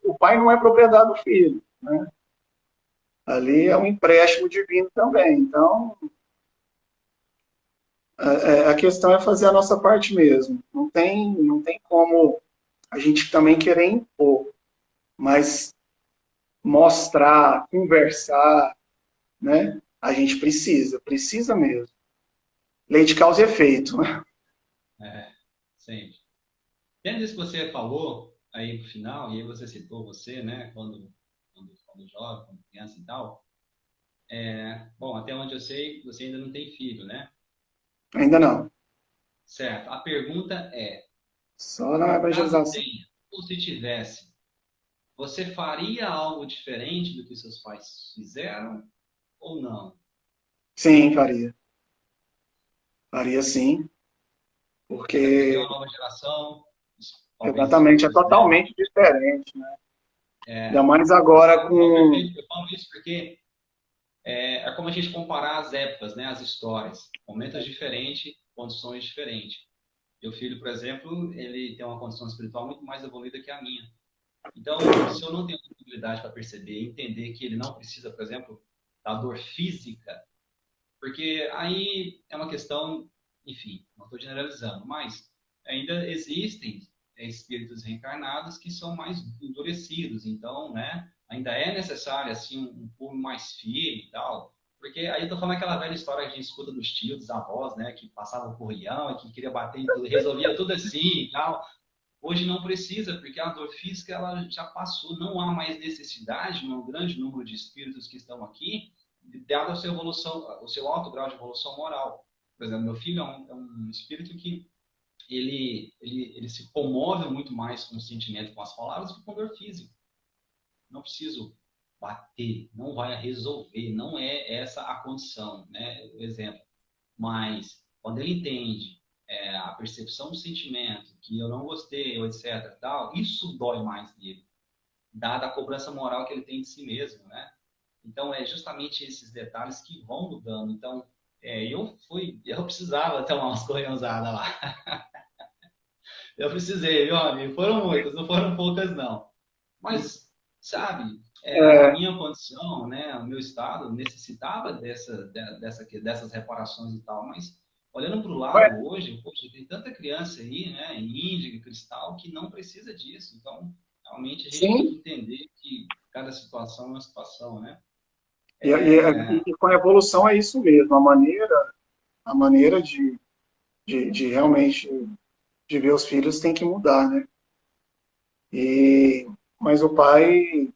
o pai não é propriedade do filho, né? Ali é um empréstimo divino também. Então, a questão é fazer a nossa parte mesmo. Não tem como a gente também querer impor, mas mostrar, conversar, né? A gente precisa mesmo. Lei de causa e efeito, né? É, sempre. Dentro disso que você falou aí no final, e aí você citou você, né, quando jovem, quando criança e tal, bom, até onde eu sei, você ainda não tem filho, né? Ainda não. Certo. A pergunta é, Só na caso evangelização. tenha, ou se tivesse, você faria algo diferente do que seus pais fizeram ou não? Sim, faria. Faria sim, Até porque é porque uma nova geração, talvez exatamente é escolhas, né? totalmente diferente, né? Ainda É, mais agora não, com. perfeito. Eu falo isso porque é como a gente comparar as épocas, né? As histórias. Momentos diferentes, condições diferentes. Meu filho, por exemplo, ele tem uma condição espiritual muito mais evoluída que a minha. Então, se eu não tenho possibilidade para perceber e entender que ele não precisa, por exemplo, da dor física, porque aí é uma questão, enfim, não estou generalizando, mas ainda existem espíritos reencarnados que são mais endurecidos, então, né, ainda é necessário, assim, um pulo mais firme e tal, porque aí eu tô falando aquela velha história que a gente escuta dos tios, dos avós, né, que passavam por rião e que queria bater em tudo, resolvia tudo assim e tal. Hoje não precisa, porque a dor física ela já passou, não há mais necessidade, no grande número de espíritos que estão aqui, dada a sua evolução, o seu alto grau de evolução moral. Por exemplo, meu filho é um espírito que ele se comove muito mais com o sentimento, com as palavras, do que com a dor física. Não preciso bater, não vai resolver, não é essa a condição, né? O exemplo. Mas quando ele entende a percepção do sentimento, que eu não gostei, ou etc, tal, isso dói mais nele, dada a cobrança moral que ele tem de si mesmo, né? Então é justamente esses detalhes que vão mudando. Então eu precisava tomar umas coionzadas lá. Eu precisei, viu, amigo? Foram muitas, não foram poucas, não. Mas, sabe, a É, minha condição, né, o meu estado necessitava dessas reparações e tal, mas olhando para o mas, lado hoje, poxa, tem tanta criança aí, né, em Índica, Cristal, que não precisa disso. Então, realmente a gente tem que sim, entender que cada situação é uma situação, né? e com a evolução é isso mesmo, a maneira de realmente de ver os filhos tem que mudar, né? E, mas o pai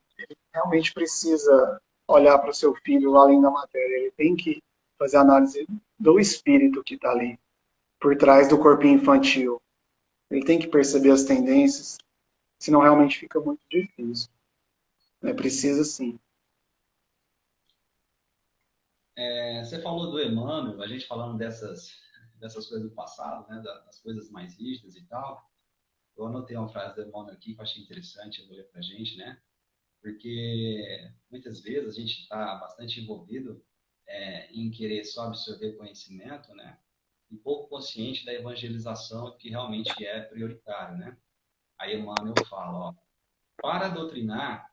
realmente precisa olhar para o seu filho além da matéria, ele tem que fazer análise do espírito que está ali, por trás do corpinho infantil. Ele tem que perceber as tendências, senão realmente fica muito difícil. Né? Precisa sim. Você falou do Emmanuel, a gente falando dessas coisas do passado, né, das coisas mais rígidas e tal. Eu anotei uma frase do Emmanuel aqui que eu achei interessante, eu vou ler para a gente, né? Porque muitas vezes a gente está bastante envolvido em querer só absorver conhecimento, né? E pouco consciente da evangelização que realmente é prioritário, né? Aí Emmanuel fala, ó, para doutrinar,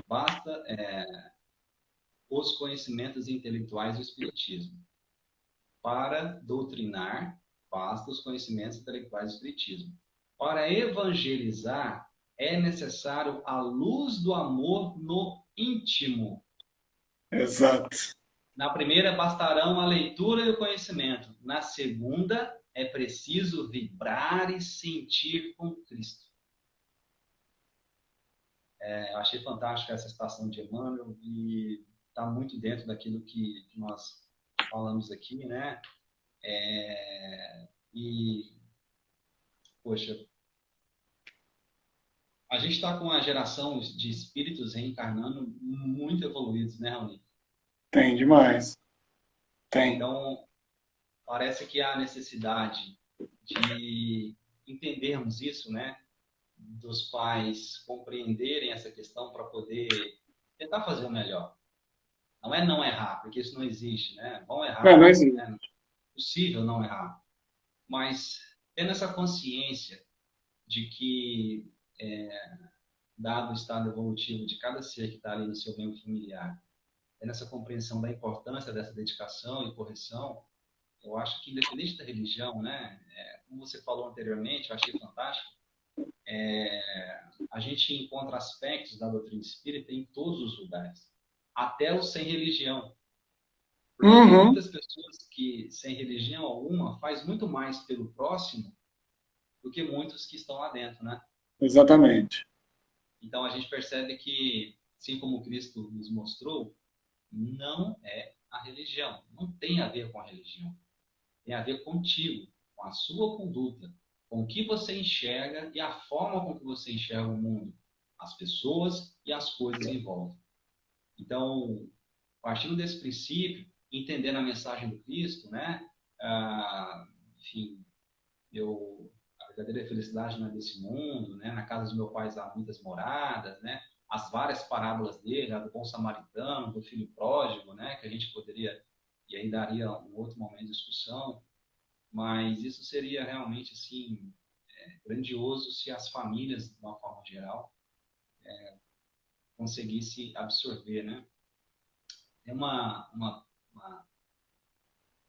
basta os conhecimentos intelectuais do Espiritismo. Para doutrinar, basta os conhecimentos intelectuais do Espiritismo. Para evangelizar, é necessário a luz do amor no íntimo. Exato. Na primeira, bastarão a leitura e o conhecimento. Na segunda, é preciso vibrar e sentir com Cristo. Eu achei fantástica essa citação de Emmanuel e está muito dentro daquilo que nós falamos aqui, né? E, poxa, a gente está com uma geração de espíritos reencarnando muito evoluídos, né, Raoni? Tem demais. Tem. Então, parece que há necessidade de entendermos isso, né? Dos pais compreenderem essa questão para poder tentar fazer o melhor. Não é não errar, porque isso não existe, né? Vão Não, não errar, existe. né? Não é possível não errar. Mas tendo essa consciência de que, dado o estado evolutivo de cada ser que está ali no seu meio familiar, tendo essa compreensão da importância dessa dedicação e correção, eu acho que independente da religião, né? Como você falou anteriormente, eu achei fantástico, a gente encontra aspectos da doutrina espírita em todos os lugares, até os sem religião. Porque tem Uhum, muitas pessoas que, sem religião alguma, faz muito mais pelo próximo do que muitos que estão lá dentro, né? exatamente. Então a gente percebe que, assim como Cristo nos mostrou, não é a religião, não tem a ver com a religião, tem a ver contigo, com a sua conduta, com o que você enxerga e a forma com que você enxerga o mundo, as pessoas e as coisas em volta. Então, partindo desse princípio, entendendo a mensagem do Cristo, né? Enfim, a verdadeira felicidade não é desse mundo, né? Na casa dos meus pais há muitas moradas, né? As várias parábolas dele, a do bom samaritano, do filho pródigo, né? Que a gente poderia, e aí daria um outro momento de discussão, mas isso seria realmente, assim, grandioso se as famílias, de uma forma geral, conseguissem absorver, né? Tem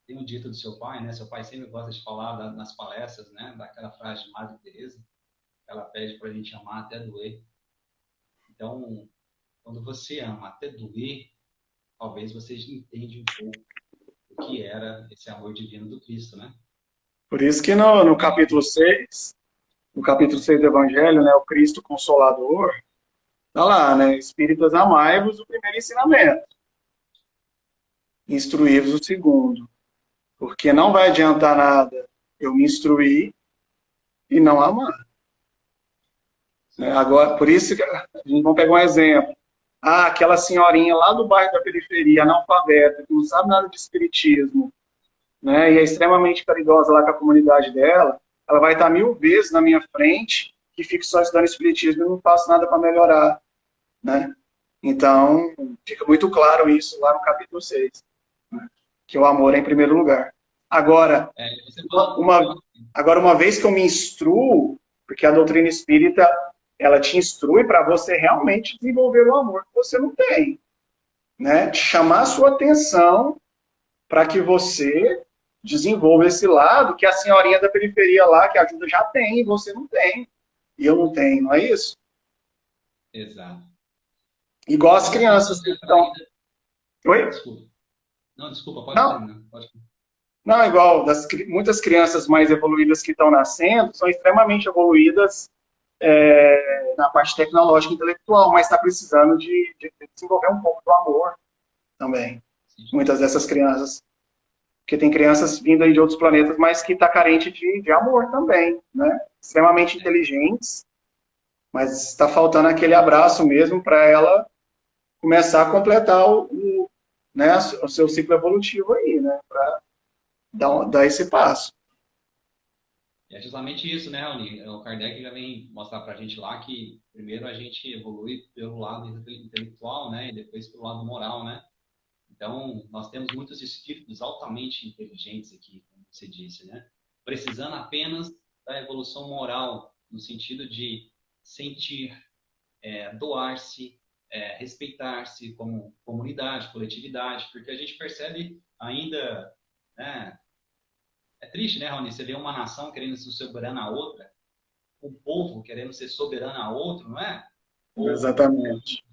tem um dito do seu pai, né? Seu pai sempre gosta de falar nas palestras, né? Daquela frase de Madre Teresa, ela pede para a gente amar até doer. Então, quando você ama até doer, talvez você entende um pouco o que era esse amor divino do Cristo, né? Por isso que no capítulo 6, no capítulo 6 do Evangelho, né, o Cristo Consolador, tá lá, né? Espíritas, amai-vos, o primeiro ensinamento. Instruí-vos o segundo. Porque não vai adiantar nada eu me instruir, e não amar. Né? Agora, por isso que a gente vamos pegar um exemplo. Ah, aquela senhorinha lá do bairro da periferia, analfabeta, que não sabe nada de espiritismo, né? E é extremamente caridosa lá com a comunidade dela, ela vai estar 1000 vezes na minha frente que fico só estudando espiritismo e não faço nada para melhorar, né? Então, fica muito claro isso lá no capítulo 6, né? Que o amor é em primeiro lugar. Agora, Você uma, agora, uma vez que eu me instruo, porque a doutrina espírita, ela te instrui para você realmente desenvolver o amor que você não tem, né? Te chamar a sua atenção para que você desenvolva esse lado que a senhorinha da periferia lá, que ajuda, já tem, e você não tem. E eu não tenho, não é isso? exato. Igual as Muitas crianças pessoas que nessa estão. vida. Oi? Desculpa. Não, desculpa, pode Não, terminar. Pode... não, igual muitas crianças mais evoluídas que estão nascendo são extremamente evoluídas na parte tecnológica e intelectual, mas está precisando de desenvolver um pouco do amor também. Sim. Muitas dessas crianças. Porque tem crianças vindo aí de outros planetas, mas que está carente de amor também, né? Extremamente inteligentes, mas está faltando aquele abraço mesmo para ela começar a completar né, o seu ciclo evolutivo aí, né? Para dar esse passo. E é justamente isso, né, Raoni? O Kardec já vem mostrar para a gente lá que primeiro a gente evolui pelo lado intelectual, né, e depois pelo lado moral, né? Então, nós temos muitos espíritos altamente inteligentes aqui, como você disse, né? Precisando apenas da evolução moral, no sentido de sentir, doar-se, respeitar-se como comunidade, coletividade, porque a gente percebe ainda, né? É triste, né, Rony? Você vê uma nação querendo ser soberana a outra, um povo querendo ser soberano a outro, não é? Ou Exatamente.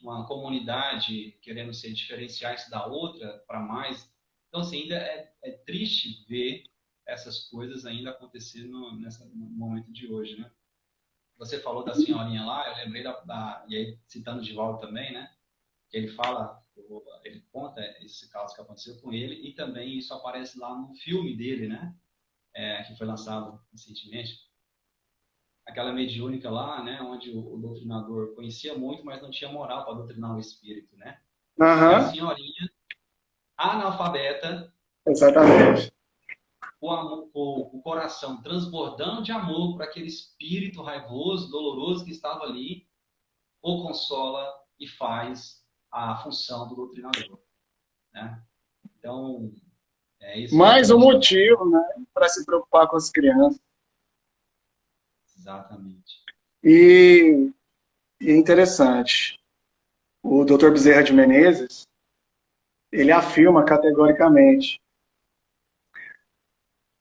uma comunidade querendo se diferenciar-se da outra para mais. Então, assim, ainda é triste ver essas coisas ainda acontecendo no momento de hoje, né? Você falou da senhorinha lá, eu lembrei e aí citando de volta também, né? Que ele fala, ele conta esse caso que aconteceu com ele e também isso aparece lá no filme dele, né? Que foi lançado recentemente. Aquela mediúnica lá, né? Onde o doutrinador conhecia muito, mas não tinha moral para doutrinar o espírito, né? E a Aham, senhorinha, analfabeta, exatamente. o coração transbordando de amor para aquele espírito raivoso, doloroso que estava ali, o consola e faz a função do doutrinador, né? Então, é isso que a Mais um gente tem. motivo, né, para se preocupar com as crianças. Exatamente. E, e é interessante. O Dr. Bezerra de Menezes, ele afirma categoricamente,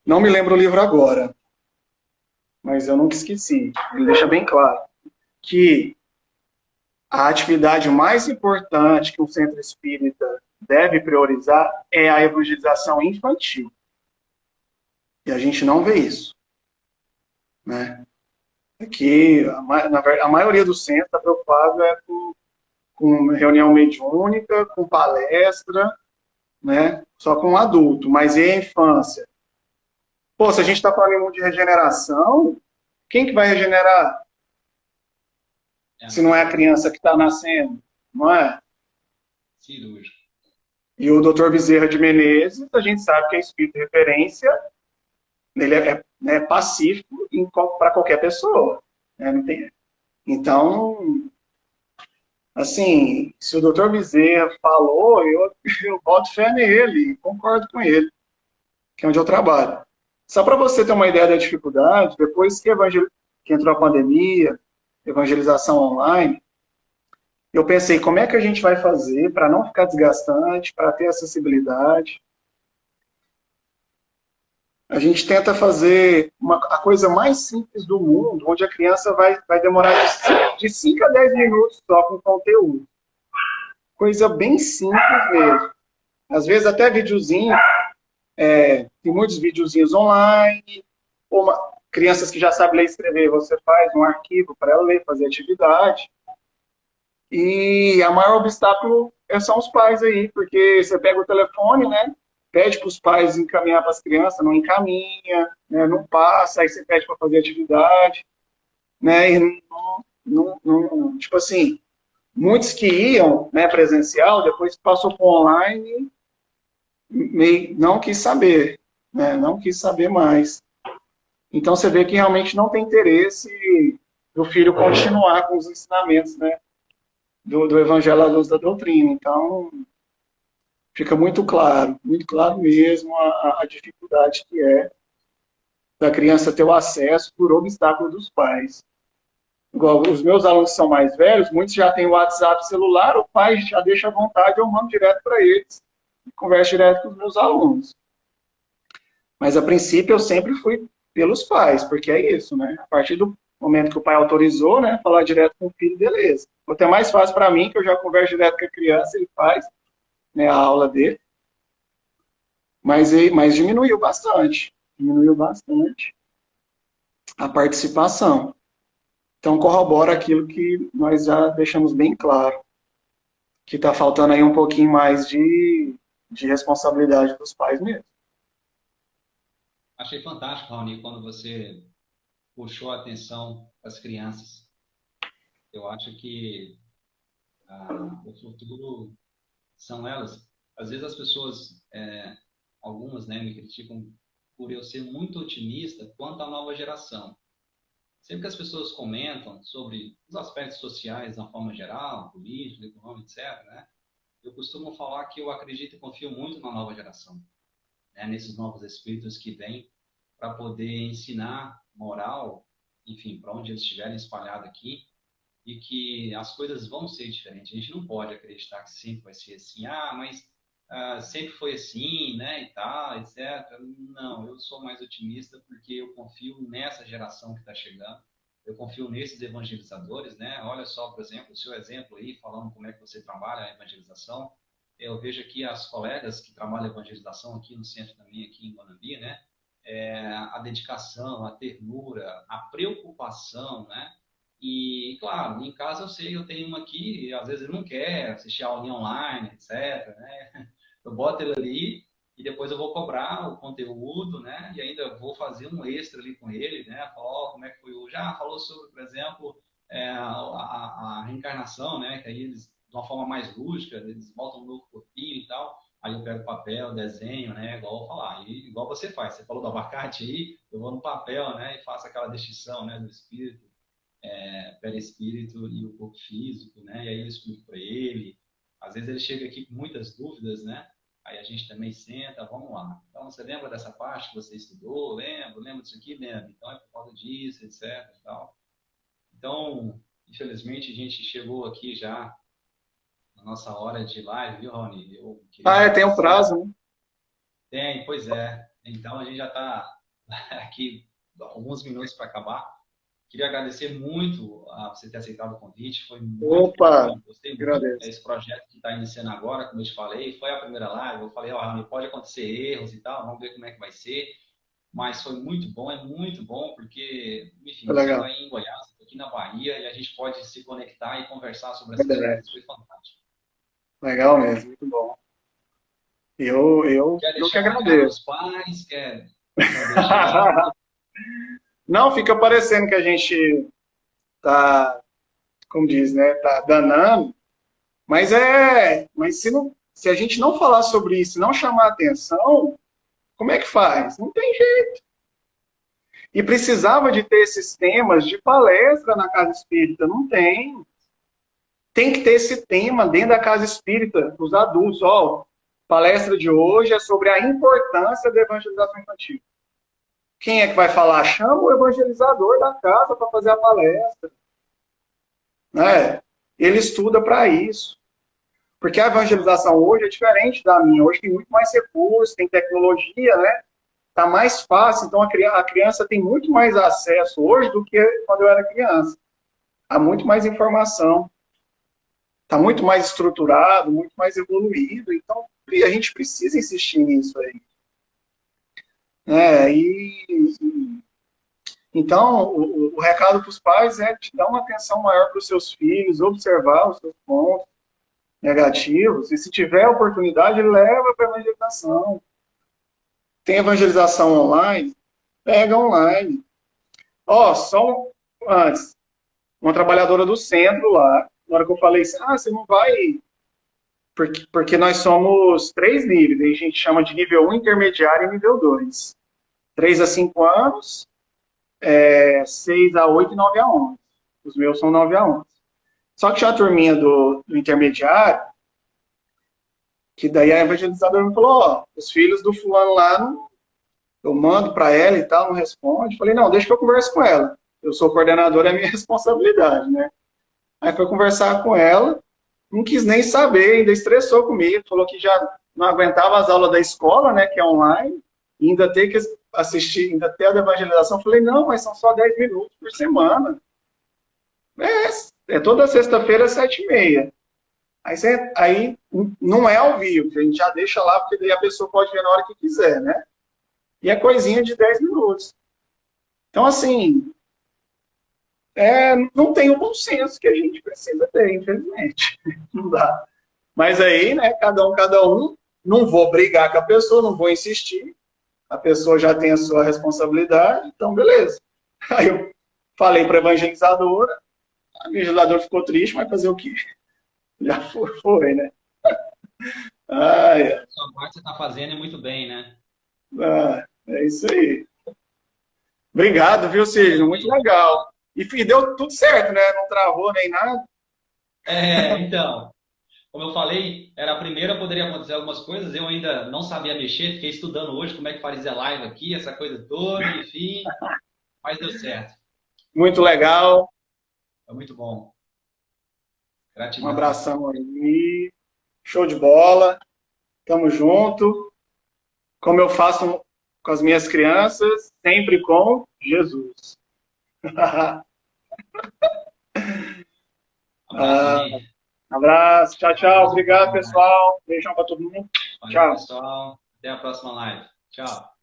não me lembro o livro agora, mas eu nunca esqueci, ele deixa bem claro, que a atividade mais importante que um centro espírita deve priorizar é a evangelização infantil. E a gente não vê isso, né? Aqui, a maioria dos centros está preocupada com reunião mediúnica, com palestra, né? Só com adulto, mas e a infância? Pô, se a gente está falando em mundo de regeneração, quem que vai regenerar É a se não é a criança. criança que está nascendo? Não é? Cirúrgico. E o Dr. Bezerra de Menezes, a gente sabe que é espírito de referência, ele é pacífico para qualquer pessoa. Né? Não tem... Então, assim, se o Dr. Bezerra falou, eu boto fé nele, concordo com ele, que é onde eu trabalho. Só para você ter uma ideia da dificuldade, depois que entrou a pandemia, evangelização online, eu pensei, como é que a gente vai fazer para não ficar desgastante, para ter acessibilidade? A gente tenta fazer a coisa mais simples do mundo, onde a criança vai demorar de 5 a 10 minutos só com conteúdo. Coisa bem simples mesmo. Às vezes até videozinho, tem muitos videozinhos online, crianças que já sabem ler e escrever, você faz um arquivo para ela ler, fazer atividade. E a maior obstáculo são os pais aí, porque você pega o telefone, né? pede para os pais encaminhar para as crianças, não encaminha, né, não passa, aí você pede para fazer atividade, né, e tipo assim, muitos que iam, né, presencial, depois passou para online, meio, não quis saber, né, não quis saber mais. Então você vê que realmente não tem interesse do filho continuar com os ensinamentos, né, do Evangelho à luz da doutrina. Então fica muito claro mesmo a dificuldade que é da criança ter o acesso por obstáculo dos pais. Igual os meus alunos que são mais velhos, muitos já têm o WhatsApp celular, o pai já deixa à vontade, eu mando direto para eles, converso direto com os meus alunos. Mas a princípio eu sempre fui pelos pais, porque é isso, né? A partir do momento que o pai autorizou, né, falar direto com o filho, beleza. O que é mais fácil para mim, que eu já converso direto com a criança, ele faz, né, a aula dele. Mas diminuiu bastante a participação. Então corrobora aquilo que nós já deixamos bem claro, que está faltando aí um pouquinho mais de responsabilidade dos pais mesmo. Achei fantástico, Raoni, quando você puxou a atenção para as crianças. Eu acho que o futuro são elas. Às vezes as pessoas, algumas, né, me criticam por eu ser muito otimista quanto à nova geração. Sempre que as pessoas comentam sobre os aspectos sociais de uma forma geral, política, econômica, etc., né, eu costumo falar que eu acredito e confio muito na nova geração, né, nesses novos espíritos que vêm para poder ensinar moral, enfim, para onde eles estiverem espalhados aqui, e que as coisas vão ser diferentes. A gente não pode acreditar que sempre vai ser assim, mas sempre foi assim, né, e tal, etc. Não, eu sou mais otimista porque eu confio nessa geração que está chegando, eu confio nesses evangelizadores, né? Olha só, por exemplo, o seu exemplo aí, falando como é que você trabalha a evangelização. Eu vejo aqui as colegas que trabalham a evangelização aqui no centro também, aqui em Guanambi, né? A dedicação, a ternura, a preocupação, né? E, claro, em casa eu sei, eu tenho uma aqui, às vezes ele não quer assistir a aulinha online, etc, né? Eu boto ele ali e depois eu vou cobrar o conteúdo, né? E ainda vou fazer um extra ali com ele, né? Falar, como é que foi hoje? Falou sobre, por exemplo, a reencarnação, né? Que aí eles, de uma forma mais lúdica, eles voltam um novo corpinho e tal. Aí eu pego papel, desenho, né? Igual eu falar. E, igual você faz. Você falou do abacate aí, eu vou no papel, né? E faço aquela distinção, né? Do espírito, perispírito e o corpo físico, né? E aí eu explico para ele. Às vezes ele chega aqui com muitas dúvidas, né? Aí a gente também senta, vamos lá. Então, você lembra dessa parte que você estudou? Lembro disso aqui? Lembro. Então, é por causa disso, etc. E tal. Então, infelizmente, a gente chegou aqui já na nossa hora de live, viu, Raoni? Eu queria Tem um agradecer. prazo, né? Tem, pois é. Então, a gente já está aqui alguns minutos para acabar. Queria agradecer muito a você ter aceitado o convite, foi muito Opa, bom, gostei muito agradeço. desse projeto que está iniciando agora, como eu te falei, foi a primeira live, eu falei, pode acontecer erros e tal, vamos ver como é que vai ser, mas foi muito bom, é muito bom, porque, enfim, Foi você está legal. em Goiás, aqui na Bahia, e a gente pode se conectar e conversar sobre essas Verdade. coisas, foi fantástico. Legal mesmo, muito bom. Eu, Quer eu que deixar um recado para agradeço. os pais? Quer deixar? Não, fica parecendo que a gente tá, como diz, né, tá danando, mas se a gente não falar sobre isso, não chamar atenção, como é que faz? Não tem jeito. E precisava de ter esses temas de palestra na casa espírita, não tem. Tem que ter esse tema dentro da casa espírita, os adultos. Ó, palestra de hoje é sobre a importância da evangelização infantil. Quem é que vai falar? Chama o evangelizador da casa para fazer a palestra. Né? Ele estuda para isso. Porque a evangelização hoje é diferente da minha. Hoje tem muito mais recursos, tem tecnologia, né? Tá mais fácil. Então a criança tem muito mais acesso hoje do que quando eu era criança. Há muito mais informação. Está muito mais estruturado, muito mais evoluído. Então a gente precisa insistir nisso aí. Então, o recado para os pais é de dar uma atenção maior para os seus filhos, observar os seus pontos negativos, e se tiver oportunidade, leva para a evangelização. tem evangelização online, pega online. Ó, antes, uma trabalhadora do centro lá, na hora que eu falei assim, você não vai, porque nós somos 3 níveis, a gente chama de nível 1, intermediário e nível 2. 3 a 5 anos, 6 a 8 e 9 a 11. Os meus são 9 a 11. Só que tinha a turminha do intermediário, que daí a evangelizadora me falou, os filhos do fulano lá, eu mando para ela e tal, não responde. Falei, não, deixa que eu converse com ela. Eu sou coordenador, é minha responsabilidade, né? Aí foi conversar com ela, não quis nem saber, ainda estressou comigo, falou que já não aguentava as aulas da escola, né, que é online, e ainda ter que assistir, ainda ter a da evangelização. Falei, não, mas são só 10 minutos por semana. É toda sexta-feira, 7h30. Aí não é ao vivo, a gente já deixa lá, porque daí a pessoa pode ver na hora que quiser, né? E é coisinha de 10 minutos. Então, assim, não tem o bom senso que a gente precisa ter, infelizmente. Não dá. Mas aí, né, cada um, não vou brigar com a pessoa, não vou insistir. A pessoa já tem a sua responsabilidade, então beleza. Aí eu falei para a evangelizadora, a evangelizadora ficou triste, mas fazer o quê? Já foi, né? A sua parte você está fazendo muito bem, né? É isso aí. Obrigado, viu, Cid? Muito Maravilha. legal. E deu tudo certo, né? Não travou nem nada. Então, como eu falei, era a primeira, poderia acontecer algumas coisas, eu ainda não sabia mexer, fiquei estudando hoje como é que fazia live aqui, essa coisa toda, enfim, mas deu certo. Muito legal. Foi muito bom. Um Gratidão. abração aí. Show de bola. Tamo junto. Como eu faço com as minhas crianças, sempre com Jesus. Abraço aí. Abraço. Tchau, tchau. Deus Obrigado, abençoe. pessoal. Beijão para todo mundo. Valeu, Tchau. pessoal. Até a próxima live. Tchau.